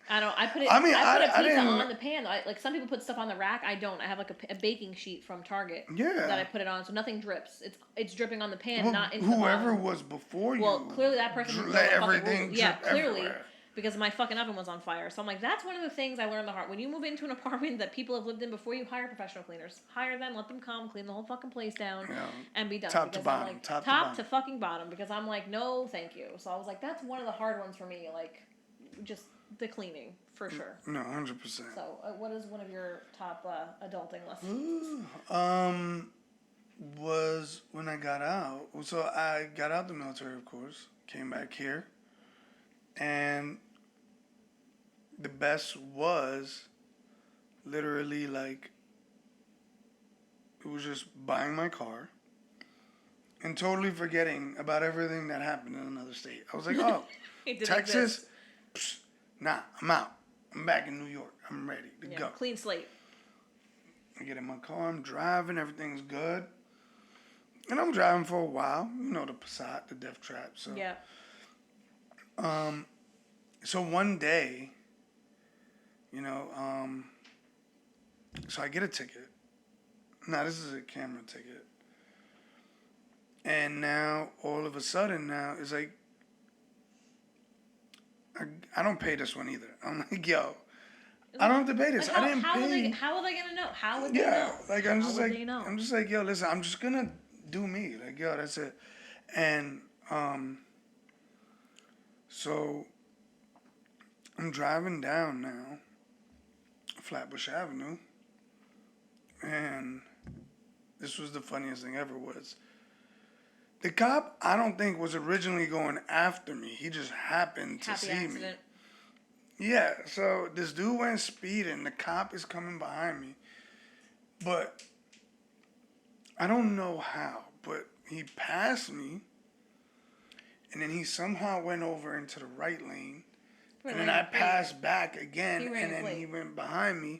I don't. I put it. I mean, I put a I pizza didn't- on the pan. Like some people put stuff on the rack. I don't. I have like a baking sheet from Target. Yeah. That I put it on, so nothing drips. It's dripping on the pan, Well, not into whoever the bottom. was before you. Well, clearly that person didn't know let the fucking everything rules. Yeah, drip clearly. everywhere. Because my fucking oven was on fire. So I'm like, that's one of the things I learned the hard. When you move into an apartment that people have lived in before, you hire professional cleaners. Hire them, let them come, clean the whole fucking place down, Yeah. and be done. Top to Because I'm bottom, like, top to top bottom. to fucking bottom. Because I'm like, no, thank you. So I was like, that's one of the hard ones for me. Like, just the cleaning for sure. No, 100%. So, what is one of your top adulting lessons? Was when I got out. So I got out the military, of course. Came back here, and the best was literally like it was just buying my car and totally forgetting about everything that happened in another state. I was like, oh, It didn't Texas, exist. nah, I'm out. I'm back in New York. I'm ready to Yeah, go. clean slate. I get in my car, I'm driving, everything's good. And I'm driving for a while, you know, the Passat, the Death Trap. So, Yeah. so one day, you know, so I get a ticket. Now, this is a camera ticket. And now, all of a sudden, now, it's like, I don't pay this one either. I'm like, yo, I don't have to pay this. Like, I didn't pay. How are they gonna know? How would they Yeah, know? like I'm How just would like they know? I'm just like, yo, listen, I'm just gonna do me. Like, yo, that's it. And so I'm driving down now, Flatbush Avenue, and this was the funniest thing ever was the cop I don't think was originally going after me. He just happened to Happy see accident. me. Yeah, so this dude went speeding. The cop is coming behind me. But I don't know how, but he passed me. And then he somehow went over into the right lane. And then I passed back again. He ran And then his he lane. went behind me.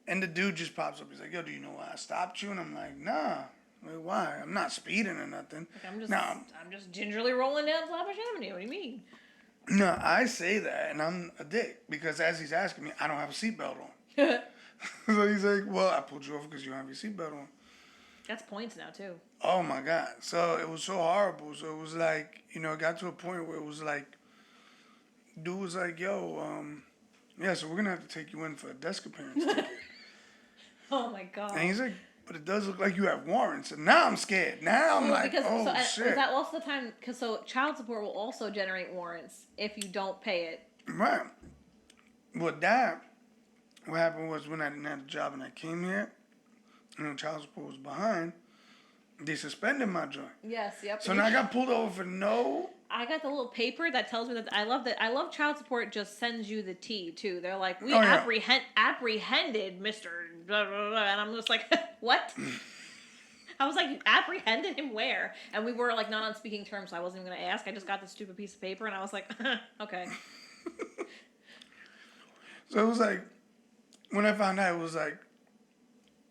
And the dude just pops up. He's like, yo, do you know why I stopped you? And I'm like, nah. Like, why? I'm not speeding or nothing. Like, Nah, I'm just gingerly rolling down Flatbush Avenue. What do you mean? no, I say that, and I'm a dick. Because as he's asking me, I don't have a seatbelt on. So he's like, well, I pulled you over because you don't have your seatbelt on. That's points now too. Oh, my God. So it was so horrible. So it was like, you know, it got to a point where it was like, dude was like, yo, yeah, so we're going to have to take you in for a desk appearance ticket. Oh my god. And he's like, but it does look like you have warrants. And now I'm scared. Now I'm like, oh, and shit. was that also the time? Because child support will also generate warrants if you don't pay it. Right. Well, what happened was when I didn't have a job and I came here, and child support was behind, they suspended my joint. Yes. Yep. So now I got pulled over for no. I got the little paper that tells me that I love child support. Just sends you the T too. They're like, we Oh, yeah. apprehended Mr. Blah, blah, blah, and I'm just like, what? I was like, you apprehended him where? And we were like not on speaking terms, so I wasn't even gonna ask. I just got this stupid piece of paper, and I was like, okay. So it was like, when I found out, it was like,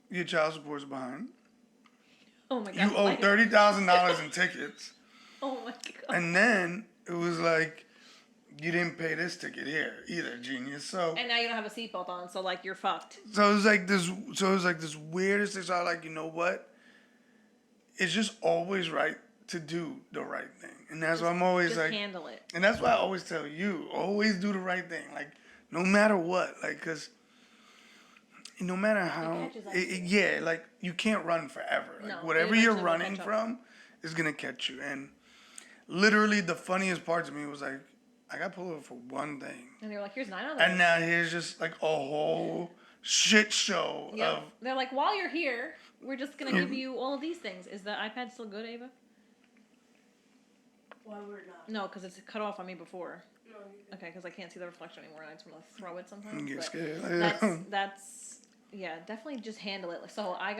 your child support's behind. Oh my god. You owe $30,000 in tickets. Oh my god. And then it was like, you didn't pay this ticket here either, genius. So And now you don't have a seatbelt on, so like you're fucked. it was like this. So it was like this weirdest thing. So I was like, you know what? It's just always right to do the right thing, and that's why I'm always Just like, handle it. and that's why I always tell you, always do the right thing, like no matter what, like, cause no matter how, catches up to you. yeah, like you can't run forever. Like No, it whatever you're eventually will running catch up. from is gonna catch you. And literally, the funniest part to me was like, I got pulled over for one thing, And they're like, here's 9 others. and now here's just like a whole shit show Yep. of. They're like, while you're here, we're just gonna give you all of these things. Is the iPad still good, Ava? Why we're not? No, because it's cut off on me before. No, you can. Okay, because I can't see the reflection anymore, and I just want to throw it sometimes. Get but scared. that's yeah, definitely just handle it. So I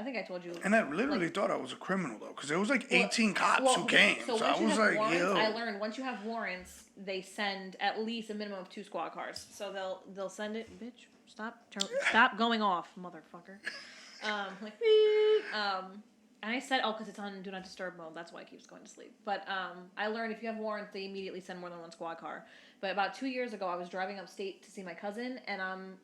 think I told you. And I literally like- thought I was a criminal though, because there was like Well- 18 cops well, who came. So once I you was have like, warrants, yo. I learned once you have warrants, they send at least a minimum of 2 squad cars. So they'll send it, bitch. Stop going off, motherfucker. Like beep. And I said, because it's on Do Not Disturb mode. That's why it keeps going to sleep. But I learned if you have warrants, they immediately send more than 1 squad car. But about 2 years ago, I was driving upstate to see my cousin, and I'm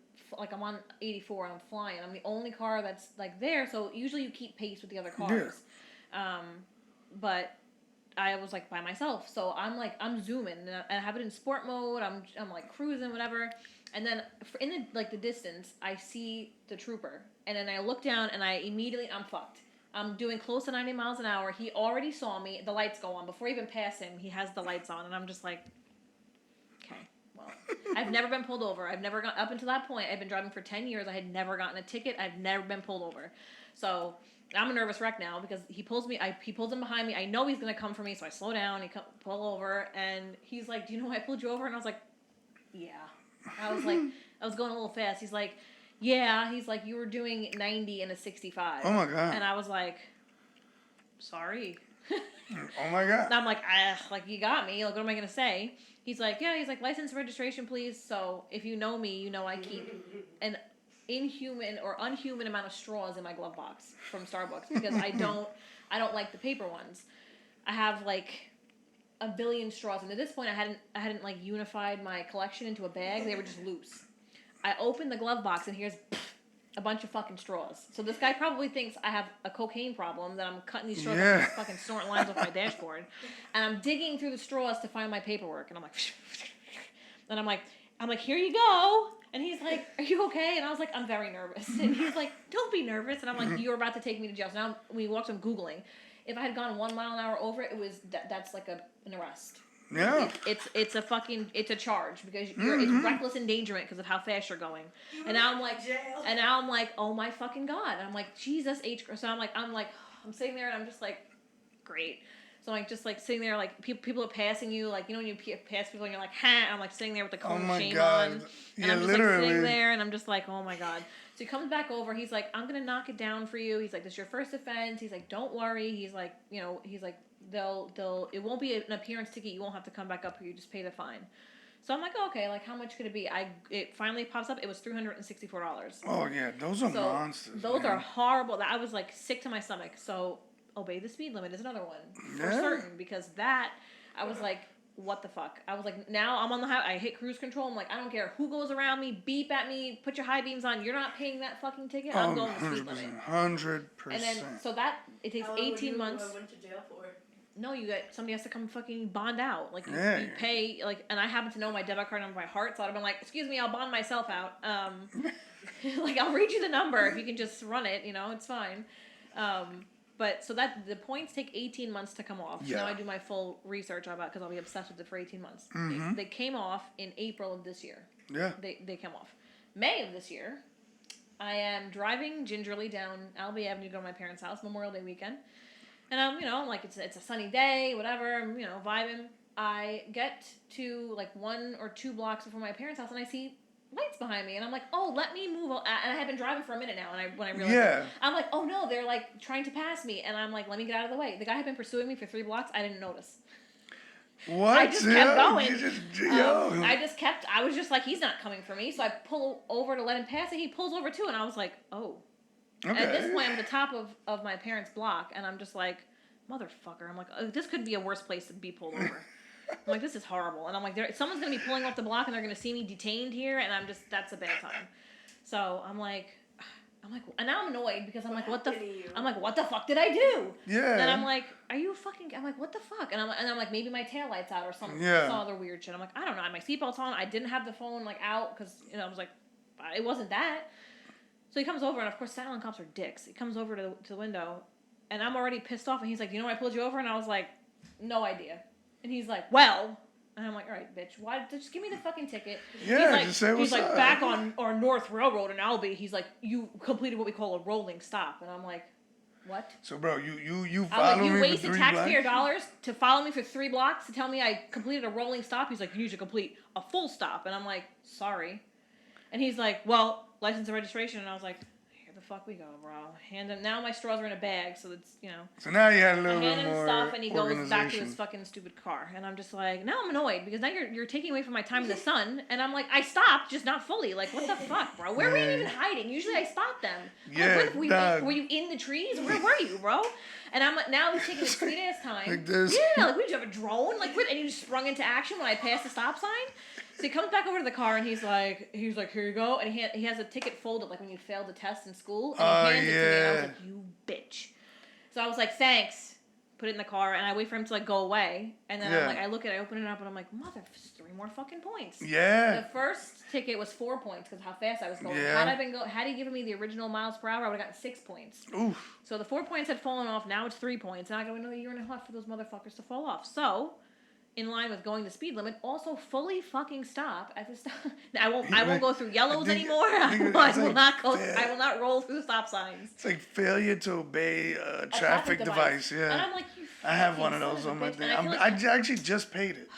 on 84 and I'm flying. I'm the only car that's like there, so usually you keep pace with the other cars. Yeah. But I was like by myself, so I'm zooming and I have it in sport mode. I'm like cruising, whatever. And then in the distance, I see the trooper, and then I look down and I'm fucked. I'm doing close to 90 miles an hour. He already saw me. The lights go on before I even pass him. He has the lights on, and I'm just like, okay. Well, I've never been pulled over. I've never up until that point. I've been driving for 10 years. I had never gotten a ticket. I've never been pulled over. So I'm a nervous wreck now because he pulls me. He pulls in behind me. I know he's gonna come for me, so I slow down. Pull over, and he's like, "Do you know why I pulled you over?" And I was like, "Yeah." I was like, I was going a little fast. He's like, "Yeah." He's like, "You were doing 90 in a 65." Oh my God. And I was like, "Sorry." Oh my God. And I'm like, you got me. Like, what am I gonna say? He's like, yeah. He's like, license and registration, please. So if you know me, you know I keep an inhuman or unhuman amount of straws in my glove box from Starbucks because I don't like the paper ones. I have like a billion straws, and at this point, I hadn't like unified my collection into a bag. They were just loose. I opened the glove box, and here's a bunch of fucking straws. So this guy probably thinks I have a cocaine problem, that I'm cutting these straws and fucking snorting lines off my dashboard. And I'm digging through the straws to find my paperwork. And I'm like, and I'm like, here you go. And he's like, are you okay? And I was like, I'm very nervous. And he's like, don't be nervous. And I'm like, you're about to take me to jail. So now we walked, I'm Googling. If I had gone 1 mile an hour over it, that's like an arrest. Yeah. It's a charge because it's reckless endangerment because of how fast you're going. And now I'm like, oh my fucking God. And I'm like, Jesus H. So I'm sitting there and I'm just like, great. So I'm like, just like sitting there, like people are passing you, like, you know, when you pass people and you're like, ha, I'm like sitting there with the cone of shame on. And Yeah, I'm just literally. like sitting there and I'm just like, oh my God. So he comes back over. He's like, I'm going to knock it down for you. He's like, this is your first offense. He's like, don't worry. He's like, you know, it won't be an appearance ticket. You won't have to come back up here. You just pay the fine. So I'm like, oh, okay, like how much could it be? It finally pops up. It was $364. Oh yeah, those are monsters. Those man. are horrible. I was like sick to my stomach. So obey the speed limit is another one for certain, because that I was like, what the fuck? I was like, now I'm on the highway. I hit cruise control. I'm like, I don't care who goes around me. Beep at me. Put your high beams on. You're not paying that fucking ticket. I'm going the speed limit. 100%. And then it takes 18 months. I went to jail for? No, somebody has to come fucking bond out. Like, you pay, like, and I happen to know my debit card number by heart, so I'd have been like, excuse me, I'll bond myself out. Like, I'll read you the number if you can just run it, you know, it's fine. But, so the points take 18 months to come off. Yeah. Now I do my full research about it, because I'll be obsessed with it for 18 months. Mm-hmm. They came off in April of this year. Yeah. They came off. May of this year, I am driving gingerly down Albee Avenue to go to my parents' house, Memorial Day weekend. And I'm, you know, like, it's a sunny day, whatever, I'm, you know, vibing. I get to, like, 1 or 2 blocks before my parents' house, and I see lights behind me. And I'm like, oh, let me move. And I have been driving for a minute now, and when I realized it, I'm like, oh, no, they're, like, trying to pass me. And I'm like, let me get out of the way. The guy had been pursuing me for 3 blocks. I didn't notice. What? I just kept going. I was just like, he's not coming for me. So I pull over to let him pass, and he pulls over, too. And I was like, oh. Okay. At this point, I'm at the top of my parents' block, and I'm just like, motherfucker. I'm like, oh, this could be a worse place to be pulled over. I'm like, this is horrible. And I'm like, someone's going to be pulling off the block, and they're going to see me detained here, and that's a bad time. So I'm like, and now I'm annoyed because I'm like, what the fuck did I do? Yeah. And I'm like, I'm like, what the fuck? And I'm like, maybe my taillight's out or something. Yeah. Some other weird shit. I'm like, I don't know. I had my seatbelt's on. I didn't have the phone, like, out because, you know, I was like, it wasn't that. So he comes over, and of course, Staten Island cops are dicks. He comes over to the window, and I'm already pissed off, and he's like, you know why I pulled you over? And I was like, no idea. And he's like, well. And I'm like, all right, bitch, why? Just give me the fucking ticket. Yeah, he's like, just say what's he's like, up. back on North Railroad in Albany, he's like, you completed what we call a rolling stop. And I'm like, what? So, bro, you I'm follow like, you me for wasted 3 taxpayer blocks? dollars to follow me for 3 blocks to tell me I completed a rolling stop? He's like, you need to complete a full stop. And I'm like, sorry. And he's like, well, license and registration. And I was like, here the fuck we go, bro. Hand him. Now my straws are in a bag, so it's, you know. So now you had a I little hand bit him more stuff, and he goes back to his organization. fucking stupid car. And I'm just like, now I'm annoyed, because now you're taking away from my time in the sun. And I'm like, I stopped, just not fully. Like, what the fuck, bro? Where were you even hiding? Usually I spot them. I'm Yeah, like, were dog. were you in the trees? Where were you, bro? And I'm like, now he's taking his sweet ass time. Like this. Yeah, like, did you have a drone? Like, what? And you just sprung into action when I passed the stop sign? So he comes back over to the car, and he's like, here you go. And he has a ticket folded, like when you failed the test in school. And he hands it to me, and I was like, you bitch. So I was like, thanks. Put it in the car, and I wait for him to, like, go away. And then Yeah. I'm like, I look at it, I open it up, and I'm like, mother, 3 more fucking points. Yeah. The first ticket was 4 points because how fast I was going. Yeah. Had he given me the original miles per hour, I would have gotten 6 points. Oof. So the 4 points had fallen off. Now it's 3 points, and I got another year and a half for those motherfuckers to fall off. So, in line with going the speed limit, also fully fucking stop at the stop. I won't go through yellows think- anymore. I think I it's will like not go. fair. I will not roll through stop signs. It's like failure to obey a A traffic device. And Yeah. I'm like, you I have fucking one of son those a on my bitch. thing. And I feel I like- actually just paid it.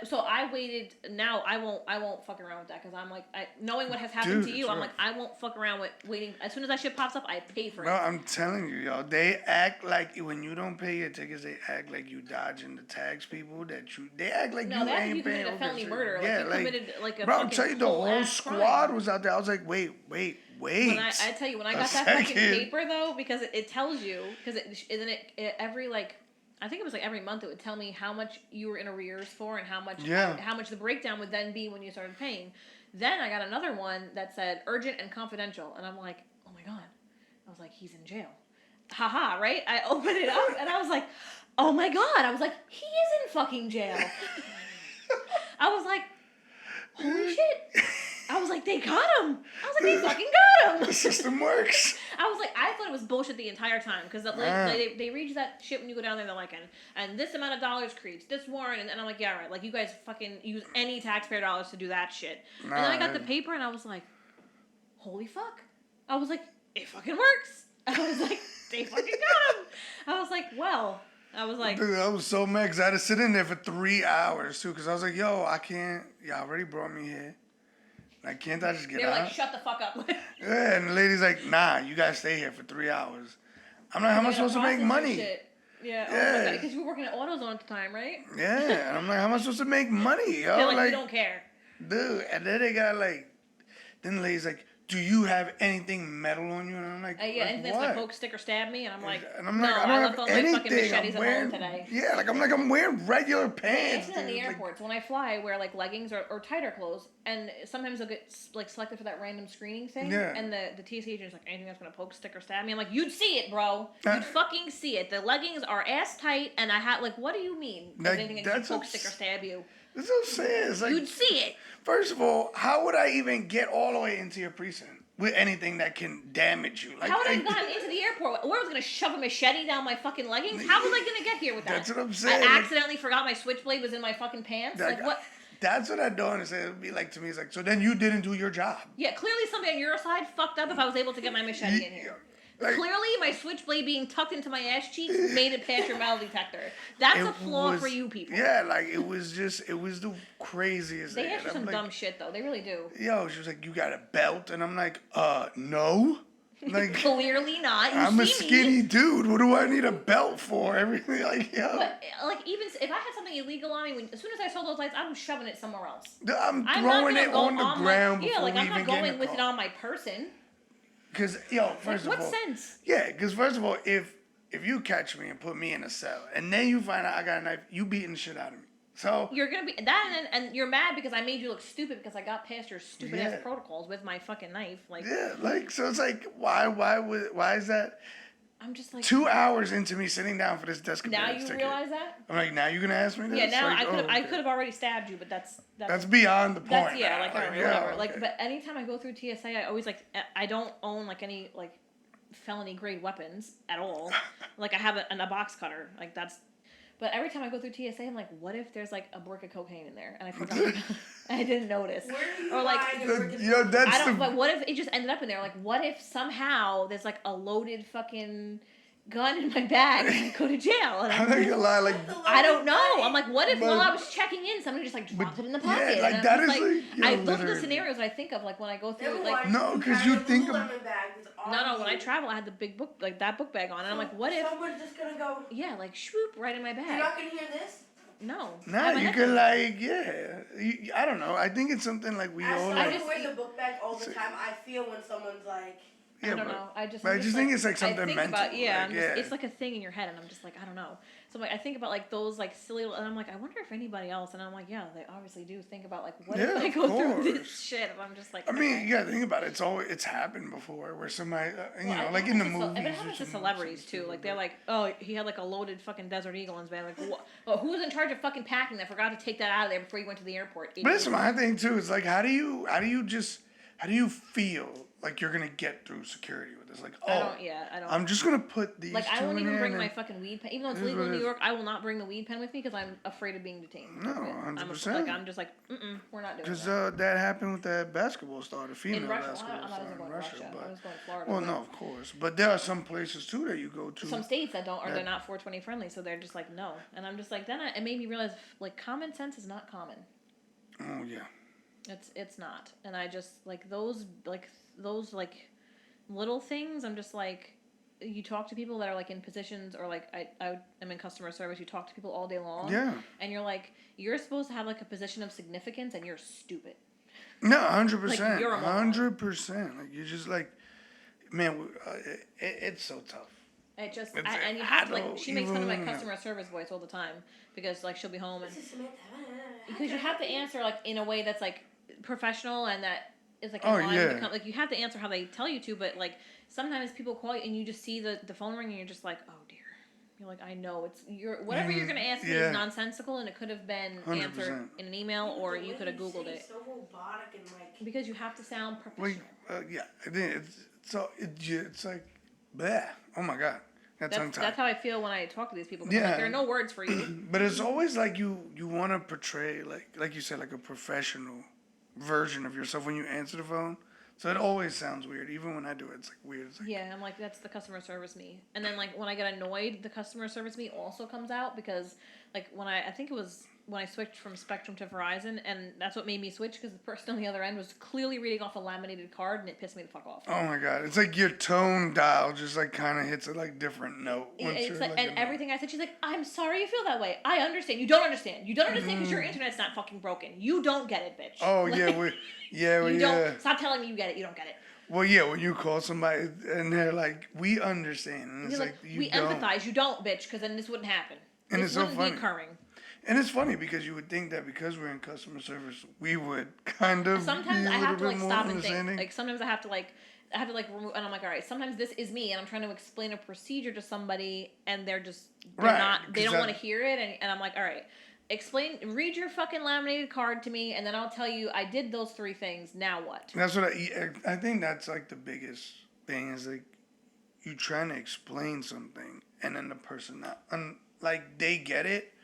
So I waited. Now I won't fuck around with that because I'm like, knowing what has happened Dude, to you, it's I'm rough. like, I won't fuck around with waiting. As soon as that shit pops up, I pay for it. No, I'm telling you, yo. They act like when you don't pay your tickets, they act like you dodging the tags people. They act like No, you they act like ain't you paying. committed a felony shit. murder. Like Yeah, you committed like a bro, I'll fucking tell you, the whole whole-ass squad crime. was out there. I was like, wait. When I tell you, when I A got that fucking second. paper though, because it tells you, because it every like, I think it was like every month it would tell me how much you were in arrears for and how much the breakdown would then be when you started paying. Then I got another one that said urgent and confidential, and I'm like, oh my god, I was like, he's in jail, haha, right? I opened it up and I was like, oh my god, I was like, he is in fucking jail. I was like, holy shit. I was like, they got him. I was like, they fucking got him. The system works. I was like, I thought it was bullshit the entire time because they read you that shit when you go down there. They're like, and this amount of dollars creeps this warrant, and I'm like, yeah, right. Like you guys fucking use any taxpayer dollars to do that shit. And then I got the paper, and I was like, holy fuck. I was like, it fucking works. I was like, they fucking got him. I was like, well. I was like, Dude, I was so mad because I had to sit in there for 3 hours too. Because I was like, yo, I can't. Y'all already brought me here. Like, can't I just get they were out? like, shut the fuck up. Yeah, and the lady's like, nah, you gotta stay here for 3 hours. I'm like, how am I supposed to make money? Yeah, Yeah. because you were working at AutoZone at the time, right? Yeah, and I'm like, how am I supposed to make money, yo? They're like, you don't care. Dude, and then they got like, then the lady's like, do you have anything metal on you? And I'm like, Yeah, like, anything that's what? gonna poke, stick, or stab me, and I'm like, And I'm no, like, I I don't left have all my fucking anything. machetes I'm at wearing, home today. yeah, like I'm wearing regular Yeah, pants. even in the dude, like- airports, when I fly, I wear like leggings or tighter clothes, and sometimes I'll get like selected for that random screening thing. Yeah. And the TSA agent's like, anything that's gonna poke, stick, or stab me. I'm like, you'd see it, bro. Uh, You'd fucking see it. The leggings are ass tight, and I had like, what do you mean? Like, Anything that can that's poke, abs- stick, or stab you? That's what I'm saying. It's like, You'd see it. first of all, how would I even get all the way into your precinct with anything that can damage you? Like, How would I have gotten into the airport? Or I was gonna shove a machete down my fucking leggings? How was I gonna get here with that? That's what I'm saying. I Like- accidentally forgot my switchblade was in my fucking pants. Like, Like what? That's what I don't understand. It'd be like to me, it's like, so then you didn't do your job. Yeah, clearly somebody on your side fucked up if I was able to get my machete in here. Like, Clearly, my switchblade being tucked into my ass cheeks made it past your metal detector. That's a it flaw was- for you people. Yeah, like it was the craziest They thing. ask you And I'm some like, dumb shit though. They really do. Yo, she was like, you got a belt? And I'm like, no. Like, Clearly not. You I'm a see skinny me. dude. What do I need a belt for? Everything, like, yo. But like even if I had something illegal on me, as soon as I saw those lights, I'm shoving it somewhere else. I'm I'm throwing not it gonna on go the ground yeah, before like we I'm even not get in going the with it car. on my person. Because, yo, first What of all. sense? Yeah, because first of all, if you catch me and put me in a cell, and then you find out I got a knife, you beating the shit out of me. So You're gonna be that, and you're mad because I made you look stupid because I got past your stupid ass Yeah. protocols with my fucking knife. Like, yeah, like so it's like why is that? I'm just like 2 hours into me sitting down for this desk now appearance you ticket. realize that? I'm like, now you're gonna ask me this? Yeah, now Like, I okay. could have already stabbed you, but that's beyond the point. that's now. like all right, yeah, whatever. okay. Like, but anytime I go through TSA, I always like I don't own like any like felony grade weapons at all. Like I have a box cutter, like that's. But every time I go through TSA, I'm like, what if there's like a brick of cocaine in there and I forgot? I didn't notice. Where are you Or like, buying a brick of Yo, that's I don't. the. But what if it just ended up in there? Like, what if somehow there's like a loaded fucking gun in my bag and I go to jail? And I'm not gonna lie, like. I don't know. I'm like, what if But- while I was checking in, somebody just like dropped it in the pocket? Yeah, like and that I'm is just like. Yo, I, those are the literally. scenarios I think of, like when I go through, Never like mind, No, 'cause carry you a think of- Lululemon bag that's on no, when I you. travel, I had the big book, like that book bag on, and I'm like, what if? Someone's just gonna go, Yeah, like swoop right in my you're bag. not gonna hear this? No. Nah, I have my you headphones could on. like, yeah. I don't know. I think it's something like we As all I like. just wear the book bag all the So- time. I feel when someone's like, I Yeah, don't but- know. I just. but I'm I just think it's like I something think mental. About, yeah, like, I'm just, yeah. it's like a thing in your head, and I'm just like, I don't know. So like, I think about like those like silly, and I'm like, I wonder if anybody else, and I'm like, yeah, they obviously do think about like, what if Yeah, I of go through course. this shit? And I'm just like, I mean, okay. you gotta think about it. It's happened before where somebody, you Well, know, it like in the happens to movies. It or happens to some- celebrities some too. stupid Like they're shit. like, oh, he had like a loaded fucking Desert Eagle in his bag. Like, well, who was in charge of fucking packing that? Forgot to take that out of there before you went to the airport. But that's my thing too. It's like, how do you feel like you're gonna get through security with this? Like, I oh, don't. Yeah, I don't. I'm just gonna put these. Like I two won't in even here bring and my then- fucking weed pen, even though it's It is legal in what New it is. York. I will not bring the weed pen with me because I'm afraid of being detained. No, I'm 100%. like I'm just like, we're not doing Because that. that happened with that basketball star, the female In Russia, basketball I star wasn't in going to Russia. Russia. I But was going to Florida. well, but no, of course. But there are some places too that you go to. some states that don't, or that- they're not 420 friendly, so they're just like no. And I'm just like, then it made me realize like common sense is not common. Oh yeah. It's not, and I just like those little things. I'm just like, you talk to people that are like in positions, or like I am in customer service. You talk to people all day long, Yeah. and you're like, you're supposed to have like a position of significance, and you're stupid. No, 100%. Like, you're a moron. 100%. Like you're just like, man, it's so tough. It just It's- and you I have to, like don't she makes fun of my even- customer service voice all the time because like she'll be home and this is Samantha. because you have to answer like in a way that's like professional and that is like Oh, in line with the yeah. like you have to answer how they tell you to, but like sometimes people call you and you just see the phone ring and you're just like, oh dear. You're like, I know it's whatever you're gonna ask me yeah. is nonsensical and it could have been 100%. answered in an email or you could have googled it So robotic and like. because you have to sound Like, professional. yeah, I think it's like, bleh. Oh my god, that's tongue tied. That's how I feel when I talk to these people. 'cause I'm Yeah. like, there are no words for you. But it's always like you want to portray like you said, like a professional version of yourself when you answer the phone. So it always sounds weird, even when I do it. It's like weird. It's like, Yeah, I'm like, that's the customer service me. And then like when I get annoyed, the customer service me also comes out because like when I think it was when I switched from Spectrum to Verizon, and that's what made me switch because the person on the other end was clearly reading off a laminated card, and it pissed me the fuck off. oh my god, it's like your tone dial just like kind of hits a like different note. Once It's you're, like, and annoyed. everything I said, she's like, I'm sorry you feel that way. I understand. You don't understand. You don't understand because your internet's not fucking broken. You don't get it, bitch. Oh Like, yeah, you yeah. don't. Stop telling me you get it. You don't get it. Well, yeah, when you call somebody and they're like, "We understand," and it's You're like, "You we don't." empathize. You don't, bitch, because then this wouldn't happen. And This it's so wouldn't funny. be occurring. And it's funny because you would think that because we're in customer service, we would kind of Sometimes be I a have to little like bit more stop and think. understanding. Like sometimes I have to remove, and I'm like, all right. Sometimes this is me, and I'm trying to explain a procedure to somebody, and they're Right, not. They 'cause don't that- want to hear it, and I'm like, all right. Read your fucking laminated card to me, and then I'll tell you I did those 3 things. Now what? That's what I think. That's like the biggest thing is like you trying to explain something, and then the person not like they get it,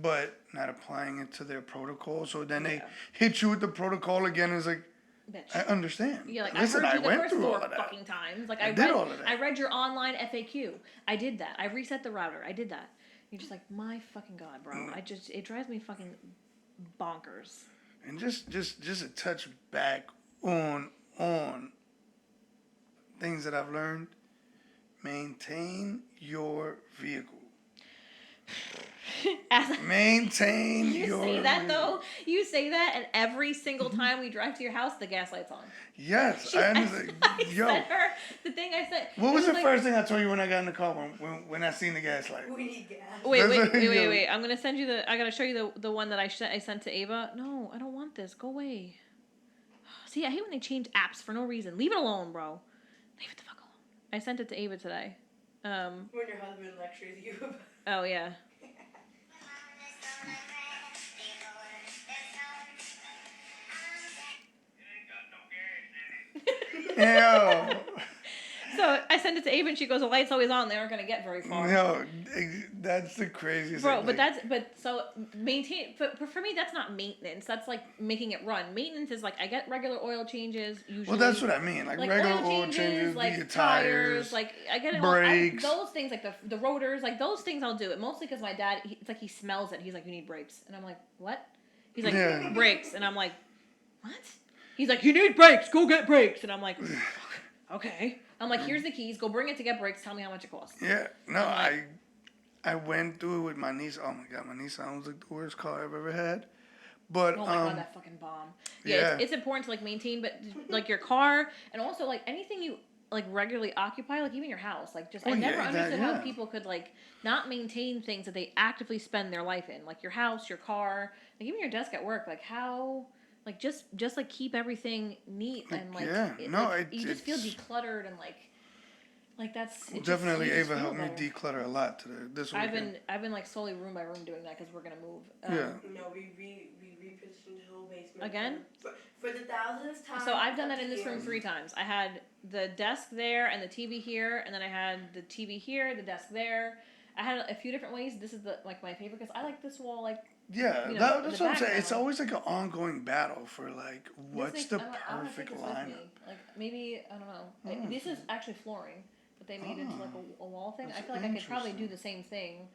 but not applying it to their protocol. So then they Yeah. hit you with the protocol again. And it's like, Bitch. I understand. Yeah, like Listen, I heard you the went first through 4 all of that. fucking times. Like I I did read, all of that. I read your online FAQ. I did that. I reset the router. I did that. You're just like, my fucking god, bro. It drives me fucking bonkers. And just a touch back on things that I've learned. Maintain your vehicle. As Maintain you your say that vehicle. though, you say that, and every single time we drive to your house, the gas light's on. Yes, She- I understand. Yo, sent her the thing I said. what it was the like- first thing I told you when I got in the car when I seen the gas light? We need gas. Wait, That's what- yo. wait. I'm gonna send you I gotta show you the one that I sent to Ava. No, I don't want this. Go away. See, I hate when they change apps for no reason. Leave it alone, bro. Leave it the fuck alone. I sent it to Ava today. When your husband lectures you. Oh yeah. Yo, So I sent it to Ava and she goes, the light's always on. They aren't going to get very far. yo, that's the craziest Bro, thing. but so maintain, but for me, that's not maintenance. That's like making it run. Maintenance is like, I get regular oil changes usually. Well, that's what I mean. Like regular oil changes, like your tires, like I get it brakes. those things, like the rotors, like those things I'll do it. Mostly because my dad, it's like he smells it. He's like, you need brakes. And I'm like, what? He's like, Yeah. brakes. And I'm like, what? He's like, you need brakes. Go get brakes. And I'm like, okay. I'm like, here's the keys. Go bring it to get brakes. Tell me how much it costs. Yeah, no, I'm like- I went through it with my Nissan. Oh my god, my Nissan was like the worst car I've ever had. But Oh my god, that fucking bomb. Yeah, yeah. it's important to like maintain, but like your car and also like anything you like regularly occupy, like even your house. Like just Oh, I never yeah, that- understood how yeah. people could like not maintain things that they actively spend their life in, like your house, your car, like even your desk at work. Like how, like just like keep everything neat and like yeah. No, you just feel it's- decluttered and like that's it just- definitely you just Ava feel helped me better. declutter a lot today. This weekend. I've been like slowly room by room doing that because we're gonna move. Yeah. No, we repositioned the whole basement. Again? For the thousandth time. So I've done that in this room 3 times. I had the desk there and the TV here, and then I had the TV here, the desk there. I had a few different ways. This is the like my favorite because I like this wall like. Yeah, you know, that's the what I'm saying. It's background. always like an ongoing battle for like what's this the makes- I wanna take perfect this with lineup. me. Like maybe I don't know. Oh. This is actually flooring, but they made it into like a wall thing. I That's feel like I could probably do interesting. the same thing,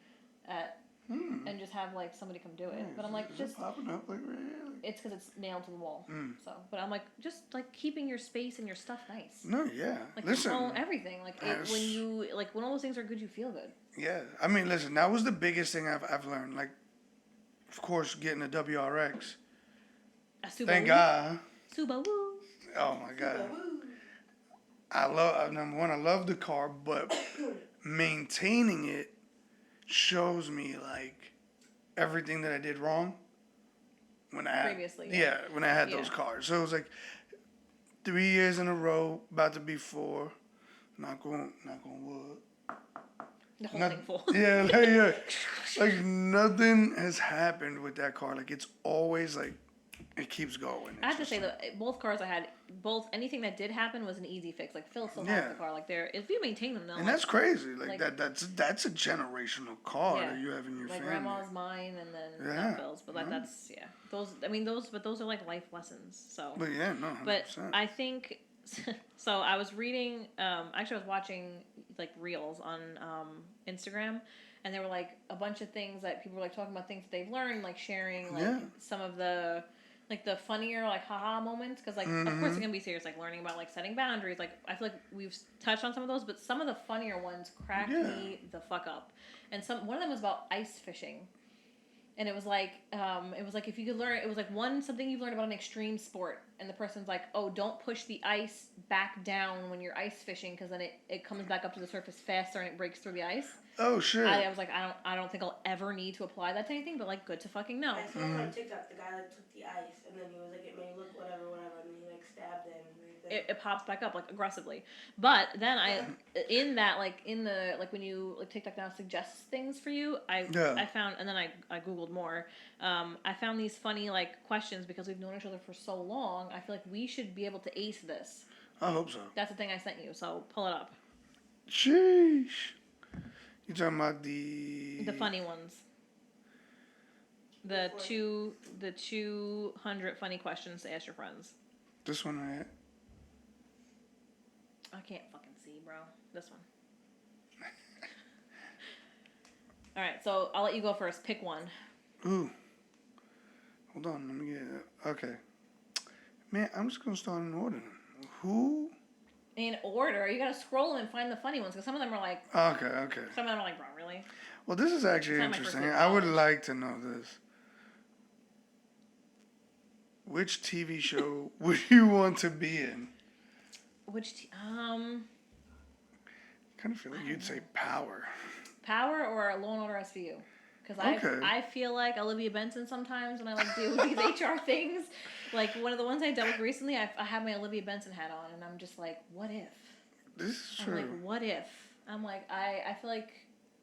at Hmm. and just have like somebody come do it. Yeah, But I'm like is just. it popping up like right here? Like- It's because it's nailed to the wall. Mm. So, but I'm like, just like keeping your space and your stuff nice. No, yeah. Like Listen, your phone, everything. Like Yes. when you like when all those things are good, you feel good. yeah. I mean, listen. That was the biggest thing I've learned. Like, of course, getting a WRX. A Subaru. Thank God. Subaru. Oh my God. Woo. I love number one. I love the car, but maintaining it shows me like everything that I did wrong when I had Previously, yeah. when I had Yeah. those cars. So it was like 3 years in a row, about to be 4. Knock on wood. The whole Not- thing full. Yeah, like, yeah. Like nothing has happened with that car. Like it's always like it keeps going. I have to It's say just though, both cars I had, anything that did happen was an easy fix. Like Phil still Yeah. has the car. Like if you maintain them, they'll and like, that's crazy. Like, like- that's a generational car Yeah. that you have in your my family. grandma's, mine, and then Yeah. not Phil's. But like No. that's yeah. Those those are like life lessons. So. But yeah, no, 100%. But I think so. I was reading. Actually, I was watching like reels on Instagram, and there were like a bunch of things that people were like talking about things that they've learned, like sharing like Yeah. some of the like the funnier like haha moments. Because like of course it's gonna be serious, like learning about like setting boundaries. Like I feel like we've touched on some of those, but some of the funnier ones cracked Yeah. me the fuck up. And one of them was about ice fishing. And it was like if you could learn, it was like something you've learned about an extreme sport, and the person's like, oh, don't push the ice back down when you're ice fishing, because then it comes back up to the surface faster and it breaks through the ice. Oh shit. I was like, I don't think I'll ever need to apply that to anything, but like, good to fucking know. I saw on TikTok the guy that took the ice and then he was like, it may look whatever, and then he like stabbed it and everything. It pops back up like aggressively, but then in the when you like TikTok now suggests things for you, I found, and then I googled more. I found these funny like questions because we've known each other for so long. I feel like we should be able to ace this. I hope so. That's the thing I sent you, so pull it up. Sheesh. You talking about the funny ones. The 200 funny questions to ask your friends. This one right here? I can't fucking see, bro. This one. All right, so I'll let you go first. Pick one. Ooh. Hold on, let me get it. Okay. Man, I'm just gonna start in order. Who? In order, you gotta scroll and find the funny ones, because some of them are like, Okay. some of them are like, bro, really? Well, this is actually It's not my first interesting. day of I would college. like to know this. Which TV show would you want to be in? Which, Kind of feel like you'd say Power. Power or Law and Order SVU? Because Okay. I feel like Olivia Benson sometimes when I like do these HR things. Like one of the ones I dealt with recently, I have my Olivia Benson hat on, and I'm just like, what if? This is I'm true. like, what if? I'm like, I feel like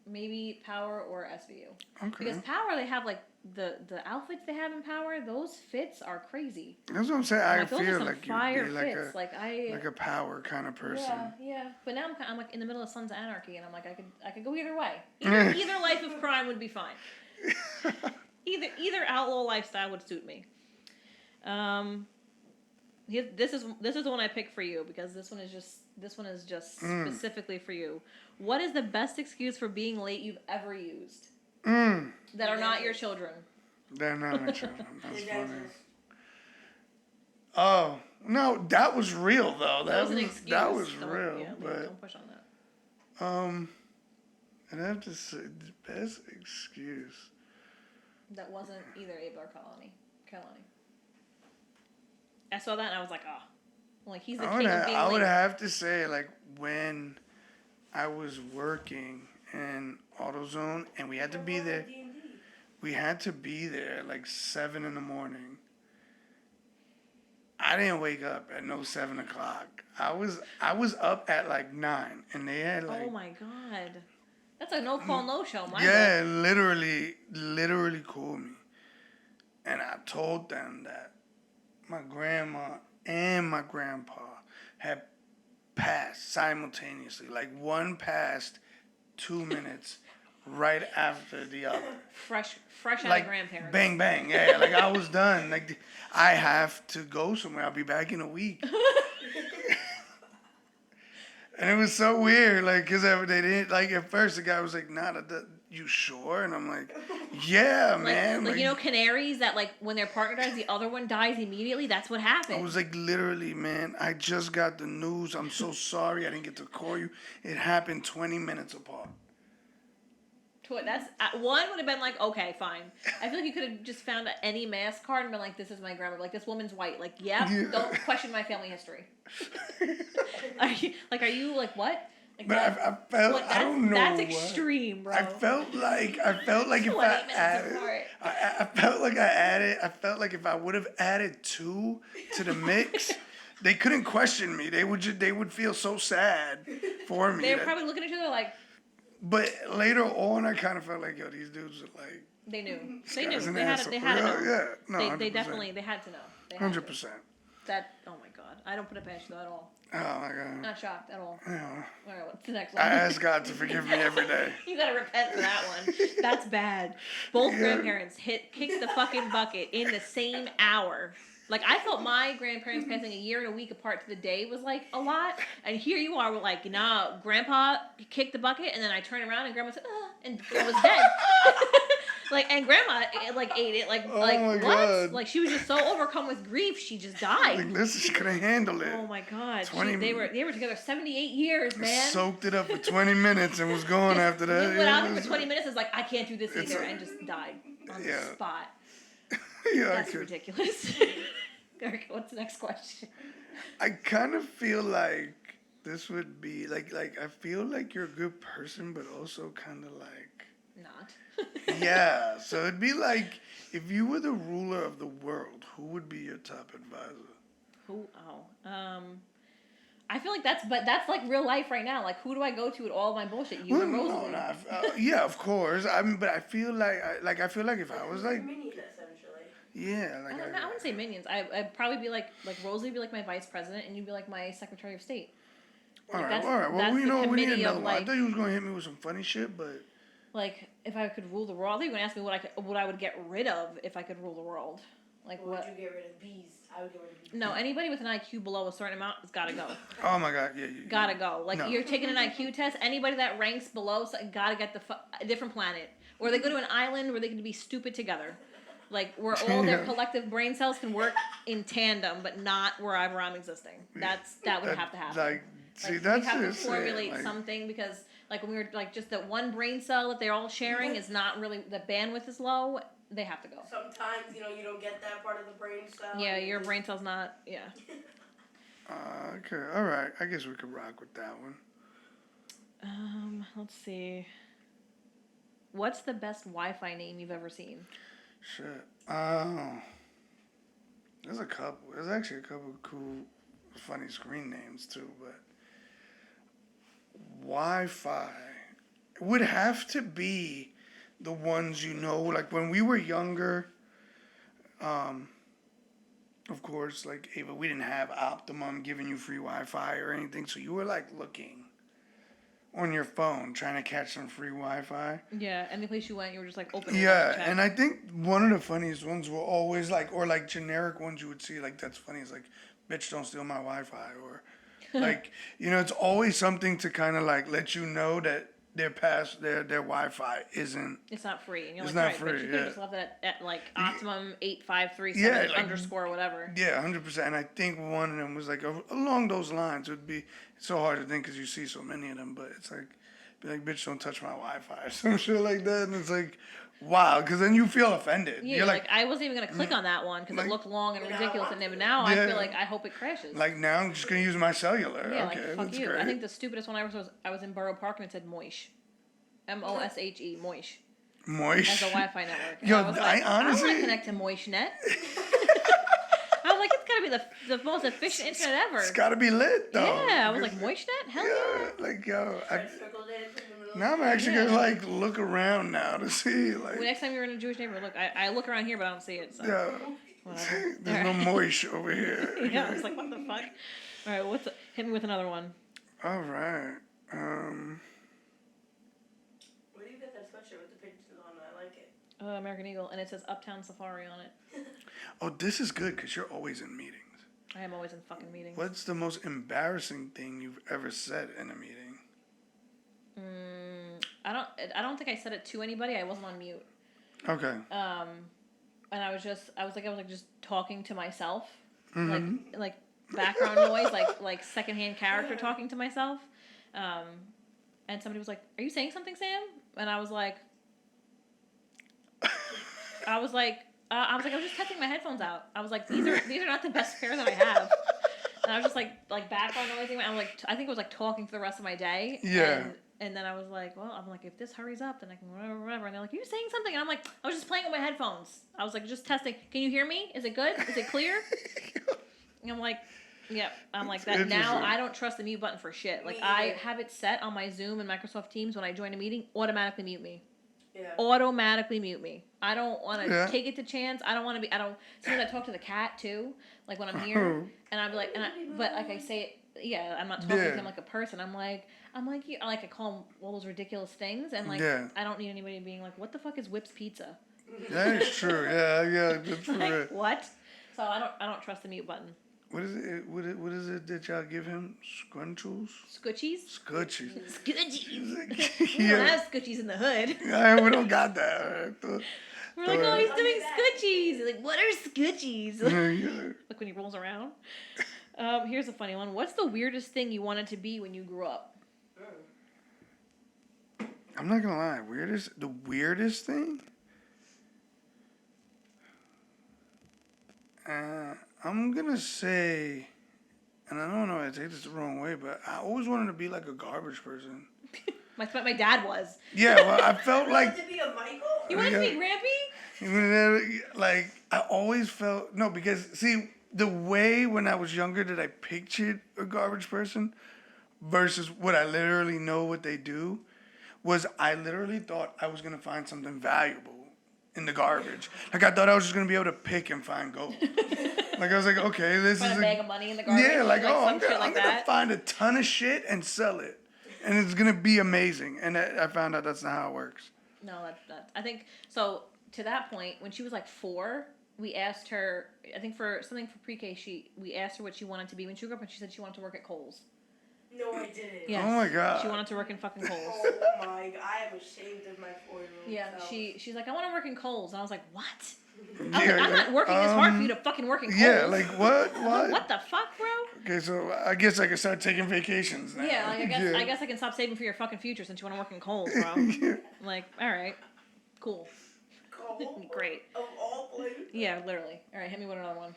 maybe Power or SVU. Okay. Because Power, they have like the outfits they have in Power. Those fits are crazy. That's what I'm saying. I Like, those are feel some like fire you'd be like fits. like a power kind of person. Yeah, yeah. But now I'm like in the middle of Sons of Anarchy, and I'm like, I could go either way. Either life of crime would be fine. Either outlaw lifestyle would suit me. This is the one I picked for you because this one is just specifically for you. What is the best excuse for being late you've ever used? That are not your children. They're not my children. That's The funny. dentist. Oh no, that was real though. That was an excuse. That was Don't- real. yeah, but don't push on that. I'd have to say the best excuse. That wasn't either Abel or Kalani. I saw that and I was like, oh. Like, he's the king of being I would late. have to say, like, when I was working in AutoZone and we had to be there. D&D. We had to be there like 7 a.m. I didn't wake up at no 7 o'clock. I was up at like 9, and they had like Oh my god. That's a no call, no show. yeah, literally called me, and I told them that my grandma and my grandpa had passed simultaneously. Like one passed 2 minutes right after the other. Fresh out Like of grandparents. bang bang, yeah. Like I was done. Like I have to go somewhere. I'll be back in a week. And it was so weird, like, cause they didn't like. At first, the guy was like, "Nah, you sure?" And I'm like, "Yeah, man." Like, you know, canaries that like when their partner dies, the other one dies immediately. That's what happened. I was like, literally, man. I just got the news. I'm so sorry. I didn't get to call you. It happened 20 minutes apart. That's one would have been like, okay, fine. I feel like you could have just found any mask card and been like, this is my grandma. Like, this woman's white. Like, yeah. Don't question my family history. Are you like what? Like, But I felt I don't know. That's what. extreme, bro. I felt like if 20 I minutes added, apart. I felt like I felt like if I would have added 2 to the mix, they couldn't question me. They would feel so sad for me. They were probably looking at each other like. But later on, I kind of felt like, yo, these dudes are like. They knew. This They knew. guy's an They had asshole. to know. Yeah, no, They 100%. definitely had to know. They had to. 100%. That. Oh my god. I don't put it past you at all. Oh my god. Not shocked at all. Yeah. All right. What's the next one? I ask God to forgive me every day. You gotta repent for that one. That's bad. Both grandparents kicked the fucking bucket in the same hour. Like, I thought my grandparents passing a year and a week apart to the day was, like, a lot. And here you are, we're like, nah, Grandpa kicked the bucket, and then I turn around, and Grandma said, and was dead. Like, and Grandma, like, ate it. Like, Oh like my what? God. Like, she was just so overcome with grief, she just died. Like, listen, she couldn't handle it. Oh, my God. 20 They were together 78 years, man. Soaked it up for 20 minutes and was gone after that. You went out there It for was- 20 minutes, is like, I can't do this It's either, a- and just died on Yeah. the spot. Yeah, That's ridiculous. Erica, what's the next question? I kind of feel like this would be like I feel like you're a good person, but also kind of like Not. yeah. So it'd be like if you were the ruler of the world, who would be your top advisor? Who? Oh. I feel like that's like real life right now. Like, who do I go to with all my bullshit? You and Rosalie. Yeah, of course. I mean, but I feel like I feel like if I was like Minion, essentially. yeah, like I wouldn't say minions. I'd probably be like Rosalie would be like my vice president, and you'd be like my secretary of state. all right. that's- Well, that's we the know we need committee of, another one. I like- thought you was gonna hit me with some funny shit, but Like, if I could rule the world, I thought you were gonna ask me what I would get rid of if I could rule the world. Like Would what? you get rid of bees? I would get rid of bees. No, anybody with an IQ below a certain amount has gotta go. oh my god, yeah, Gotta go. Like, No. you're taking an IQ test. Anybody that ranks below, gotta get a different planet, or they go to an island where they can be stupid together. Like, where all their Yeah. collective brain cells can work in tandem, but not wherever I'm existing. That would have to happen. Like, see, Like, that's we have to just it, formulate like- something because, like, when we were like just that one brain cell that they're all sharing is not really, the bandwidth is low. They have to go. Sometimes, you don't get that part of the brain cell. Yeah, your brain cell's not. Yeah. Okay, all right. I guess we could rock with that one. Let's see. What's the best Wi-Fi name you've ever seen? Shit. There's a couple. There's actually a couple of cool, funny screen names too. But Wi-Fi would have to be the ones like when we were younger. Of course, like Ava, we didn't have Optimum giving you free Wi-Fi or anything, so you were like looking on your phone trying to catch some free Wi-Fi. Yeah, any place you went, you were just like opening. Yeah, and I think one of the funniest ones were always like, or like generic ones you would see, like that's funny. Is like, bitch, don't steal my Wi-Fi, or like it's always something to kind of like let you know that their Wi-Fi isn't. It's not free, and you're It's like, not right, free, but you could just left it at like Optimum 8537 Yeah, like- underscore whatever. Yeah, 100%. And I think one of them was like along those lines. It would be so hard to think because you see so many of them, but it's like, be like, bitch, don't touch my Wi-Fi or some shit like that. And it's like, wow, because then you feel offended. Yeah, You're like I wasn't even gonna click on that one because like- it looked long and ridiculous, and then now I Yeah. feel like I hope it crashes. like now I'm just gonna use my cellular. yeah, Okay, like fuck that's you. great. I think the stupidest one I was in Borough Park and it said Moish, Moshe, Moish, Moish. as a Wi-Fi network. And Yo, I was like, I honestly- want to connect to MoishNet. I was like, it's gotta be the most efficient internet ever. It's gotta be lit though. Yeah, I was like, because- MoishNet? Hell yeah. Yeah, like yo, Circle dance in the middle. now I'm actually Yeah. gonna like look around now to see Well, like, next time you're in a Jewish neighborhood, look, I look around here, but I don't see it. So. yeah, Whatever. there's no Moish over here. Yeah, I was like, what the fuck? All right, hit me with another one. All right. Where do you get that sweatshirt with the pictures on it? I like it. American Eagle, and it says Uptown Safari on it. Oh, this is good because you're always in meetings. I am always in fucking meetings. What's the most embarrassing thing you've ever said in a meeting? I don't think I said it to anybody. I wasn't on mute. Okay. And I was just talking to myself, Mm-hmm. like background noise, like secondhand character talking to myself. And somebody was like, "Are you saying something, Sam?" And I was like, I was just testing my headphones out. I was like, these are not the best pair that I have. And I was just like background noising. I'm like, I think it was like talking for the rest of my day. Yeah. And then I was like, well, I'm like, if this hurries up, then I can whatever. And they're like, are you saying something? And I'm like, I was just playing with my headphones. I was like, just testing. Can you hear me? Is it good? Is it clear? And I'm like, yeah. I'm like that. Now Interesting. I don't trust the mute button for shit. Like Me I either. have it set on my Zoom and Microsoft Teams when I join a meeting, automatically mute me. Yeah. Automatically mute me. I don't want to Yeah. take it to chance. I don't want to be. Sometimes I talk to the cat too, like when I'm here, and I'd be like, but like I say it. Yeah, I'm not talking Yeah. to him like a person. I'm like, yeah, like I call him all those ridiculous things, and like Yeah. I don't need anybody being like, what the fuck is Whip's Pizza? That is true. Yeah, that's for real. Like what? So I don't trust the mute button. What is it? What is it that y'all give him? Scrunchles? Scoochies. Scoochies. Scoochies. We don't Yeah. have scoochies in the hood. We don't got that. All right. We're like, oh, he's Don't doing do that. scoochies. Like, what are scoochies? Yeah. Like when he rolls around. Here's a funny one. What's the weirdest thing you wanted to be when you grew up? I'm not gonna lie. The weirdest thing? I'm gonna say, and I don't know if I take this the wrong way, but I always wanted to be like a garbage person. My dad was. Yeah, well, I felt You like wanted to be a Michael? You wanted to Yeah. be Grampy? like I always felt no because see the way when I was younger that I pictured a garbage person versus what I literally know what they do was I literally thought I was gonna find something valuable in the garbage. Like I thought I was just gonna be able to pick and find gold. Like I was like, okay, this Find is a bag of money in the garbage? yeah, like oh, some shit I'm like gonna that? find a ton of shit and sell it, and it's gonna be amazing. And I found out that's not how it works. No, that I think so. To that point, when she was like 4, we asked her. I think for something for pre-K, we asked her what she wanted to be when she grew up, and she said she wanted to work at Kohl's. No, I didn't. Yes. Oh my God. She wanted to work in fucking Kohl's. Oh my god, I am ashamed of my 4-year-old Yeah, self. she's like, I want to work in Kohl's, and I was like, what? I was Yeah, like, I'm not working this hard for you to fucking work in Kohl's. Yeah, like what? What the fuck, bro? Okay, so I guess I can start taking vacations now. Yeah, like I Yeah. guess I can stop saving for your fucking future since you want to work in Kohl's, bro. Yeah. I'm like, all right, cool, Cole, great. Of all places. Yeah, literally. All right, hit me with another one.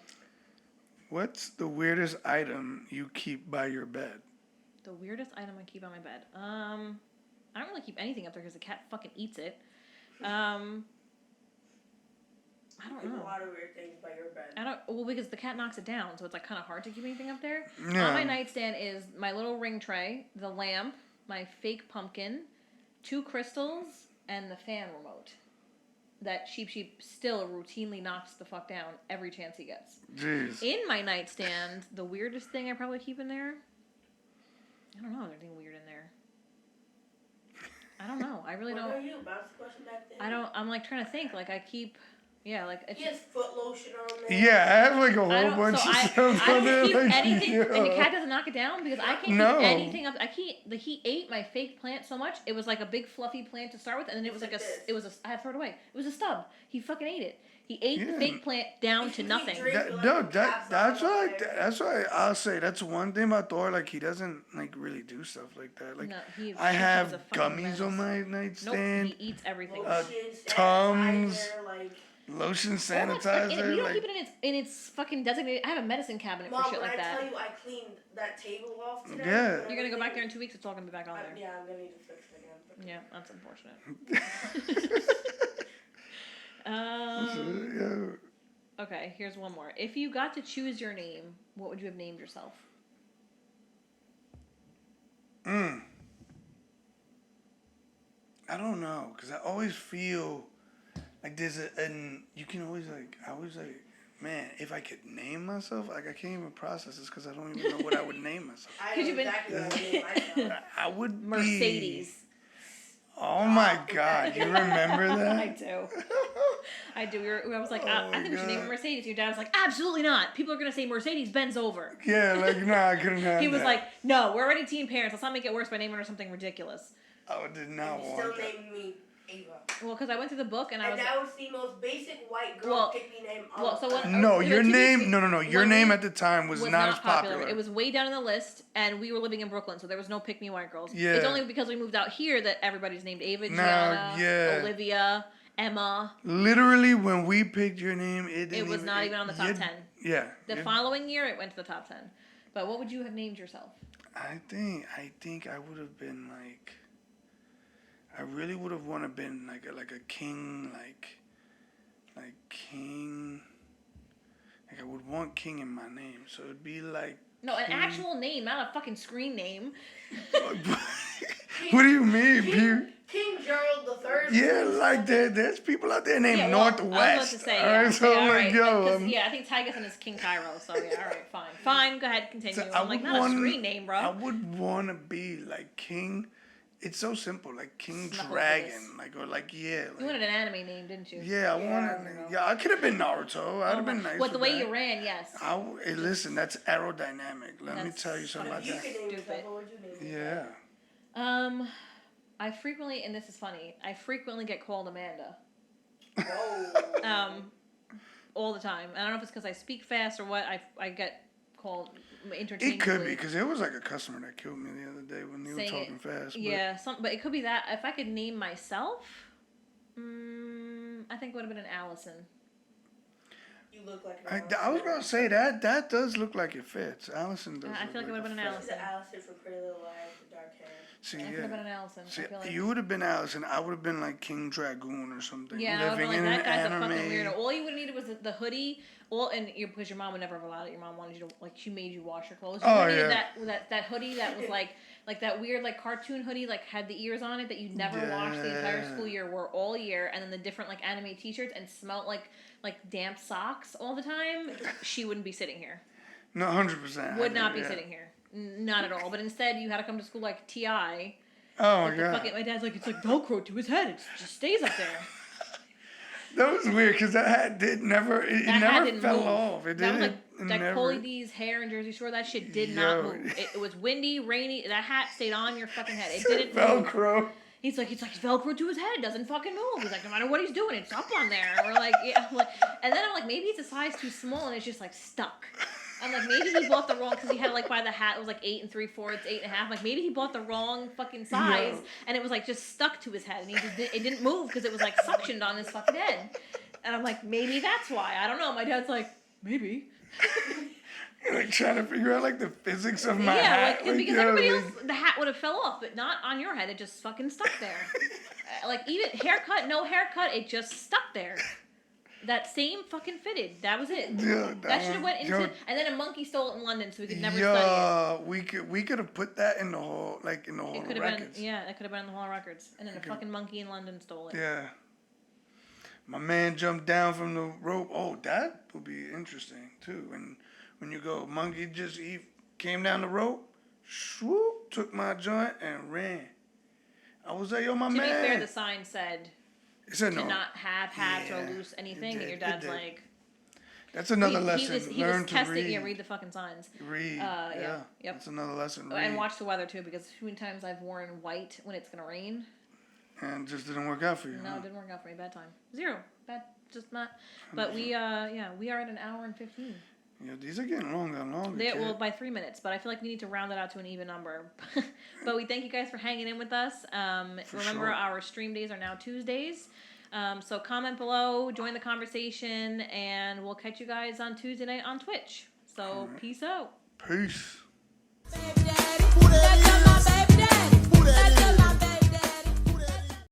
What's the weirdest item you keep by your bed? The weirdest item I keep on my bed. I don't really keep anything up there because the cat fucking eats it. I don't There's know. a lot of weird things by your bed. Well, because the cat knocks it down, so it's like kind of hard to keep anything up there. Yeah. On my nightstand is my little ring tray, the lamp, my fake pumpkin, 2 crystals, and the fan remote. That Sheep still routinely knocks the fuck down every chance he gets. Jeez. In my nightstand, the weirdest thing I probably keep in there. I don't know. There's anything weird in there. I don't know. I really What don't. about you? Bounce the question back to him. I don't. I'm like trying to think. Like I keep. Yeah, like it's He has foot lotion on there. Yeah, I have like a I whole don't, bunch so of I stuff on there. don't keep Like, anything, and the yo. cat doesn't knock it down because I can't No. keep anything up. I can't. He ate my fake plant so much. It was like a big fluffy plant to start with, and then it was like Like this. I had to throw it away. It was a stub. He fucking ate it. He ate the Yeah. fake plant down You to keep nothing. drinking. That's why I'll say that's one thing about Thor. Like he doesn't like really do stuff like that. Like No, he I is have a fucking gummies menace. on my Nope, nightstand, he eats everything. Lotion, Tums. sanitizer, like. lotion, All that's fucking- sanitizer. we don't Like keep it in its fucking designated. I have a medicine cabinet Mom, for shit when like I that. tell you I cleaned that table off today. Yeah. and You're gonna go back there everything, in 2 weeks. It's all gonna be back on there. Yeah, I'm gonna need to fix it again. Yeah, that's unfortunate. yeah. Okay, here's one more. If you got to choose your name, what would you have named yourself? I don't know, cause I always feel like there's you can always like I always like, man, if I could name myself, like I can't even process this because I don't even know what I would name myself. I Could know you been- exactly what I named myself. I would be Mercedes. Oh my God, you remember I that? do. I do. I was like, Oh I my think we should name it God. Mercedes. Your dad was like, absolutely not. People are gonna say Mercedes Benz over. Yeah, like nah, I couldn't have He was that. like, no, we're already teen parents. Let's not make it worse by naming her something ridiculous. I did not And you want still that. named me Ava. Well, because I went through the book and I And was. that was the most basic white girl Well, pick me name on well, so the what- planet. No, It your was to be- name. No. Your when name we- at the time was not as popular. It was way down in the list, and we were living in Brooklyn, so there was no pick me white girls. Yeah. It's only because we moved out here that everybody's named Ava, Nah, Gianna, yeah. Olivia, Emma. Literally, when we picked your name, it was not even on the top 10. Yeah. The following year, it went to the top 10. But what would you have named yourself? I think I would have been like. I really would have wanted to been like a king, like king. Like I would want king in my name, so it'd be like. No, an King. actual name, not a fucking screen name. What do you mean, Pew? King Gerald the Third. Yeah, like there's people out there named Yeah, well, Northwest. I was about to say, all yeah. right, so Yeah, I'm all like, right. yo, 'Cause, yeah, I think Tygason is King Cairo, so yeah, all right, fine. Fine, go ahead, continue. so I'm like, not a screen name, bro. I would want to be like King. It's so simple, like King Snuffleupagus. Dragon, like yeah. You wanted an anime name, didn't you? Yeah, I Yeah, wanted. I don't know. Yeah, I could have been Naruto. I'd have been nice. What, the with way that. you ran, yes. Hey, listen, that's aerodynamic. Let me That's tell you something about If you that. could name yourself, Stupid. what would you name yourself? Yeah. I frequently, and this is funny, I frequently get called Amanda. Whoa. All the time. I don't know if it's because I speak fast or what. I get called interchangeably. It could be because there was like a customer that killed me the other day when they were Saying talking it- fast. But Yeah, but it could be that. If I could name myself, I think it would have been an Allison. You look like I was gonna say that does look like it fits. Allison does. I look feel like it would've been an fit. Allison. She's the Allison from Pretty Little Liars with dark hair. See, I could have been an Allison. See, I feel like. you would have been Allison. I would have been like King Dragoon or something. Yeah, I would have living been like, in that guy's an a fucking anime. weirdo. All you would have needed was the hoodie. Because your mom would never have allowed it. Your mom wanted you to, like, she made you wash your clothes. You Oh, needed yeah. that hoodie that was like that weird, like, cartoon hoodie, like, had the ears on it that you never washed the entire Yeah. school year, wore all year, and then the different, like, anime t-shirts and smelled like damp socks all the time. She wouldn't be sitting here. No, 100%. Would not be sitting here. Not at all. But instead, you had to come to school like T.I. Oh Like my god. my dad's like, it's like Velcro to his head. It just stays up there. That was weird because that hat did never. It That hat never didn't fell move. off. It That was didn't. like it that never. Coley D's hair in Jersey Shore. That shit did Yo. not move. It was windy, rainy. That hat stayed on your fucking head. It didn't move. Velcro. He's like Velcro to his head. It doesn't fucking move. He's like, no matter what he's doing, it's up on there. And we're like, yeah. I'm like, and then I'm like, maybe it's a size too small and it's just like stuck. I'm like, maybe he bought the wrong, because he had to like buy the hat. It was like 8 3/4, 8 1/2. Like maybe he bought the wrong fucking size, Yeah. and it was like just stuck to his head, and it didn't move because it was like suctioned on his fucking head. And I'm like, maybe that's why. I don't know. My dad's like, maybe. You're like trying to figure out like the physics of my Yeah, hat. like, because yo, everybody like- else, the hat would have fell off, but not on your head. It just fucking stuck there. Like even haircut, no haircut, it just stuck there. That same fucking fitted. That was it. Yeah, That should have went into, yo, and then a monkey stole it in London, so we could never study it. we could have put that in the hall, like in the hall It of could have records. been, yeah, it could have been in the Hall of Records, and then a fucking monkey in London stole it. Yeah. My man jumped down from the rope. Oh, that would be interesting too. And when you go, monkey he came down the rope, swoop, took my joint and ran. I was like, yo, my To man. be fair, the sign said It said to no. not have hats Yeah, or loose anything, it and your did, it dad's did. like, That's another he lesson. Learn was to testing. read. Yeah, read the fucking signs. Read. Yeah, Yeah. yep. That's another lesson. Read. And watch the weather too, because too many times I've worn white when it's gonna rain. And it just didn't work out for you. No, huh? it didn't work out for me. Bad time. Zero. Bad. Just not. But we are at an hour and 15. Yeah, these are getting longer and longer. They, kid. well, by 3 minutes, but I feel like we need to round it out to an even number. But we thank you guys for hanging in with us. Remember, sure. our stream days are now Tuesdays. So comment below, join the conversation, and we'll catch you guys on Tuesday night on Twitch. So peace out. Peace. Baby,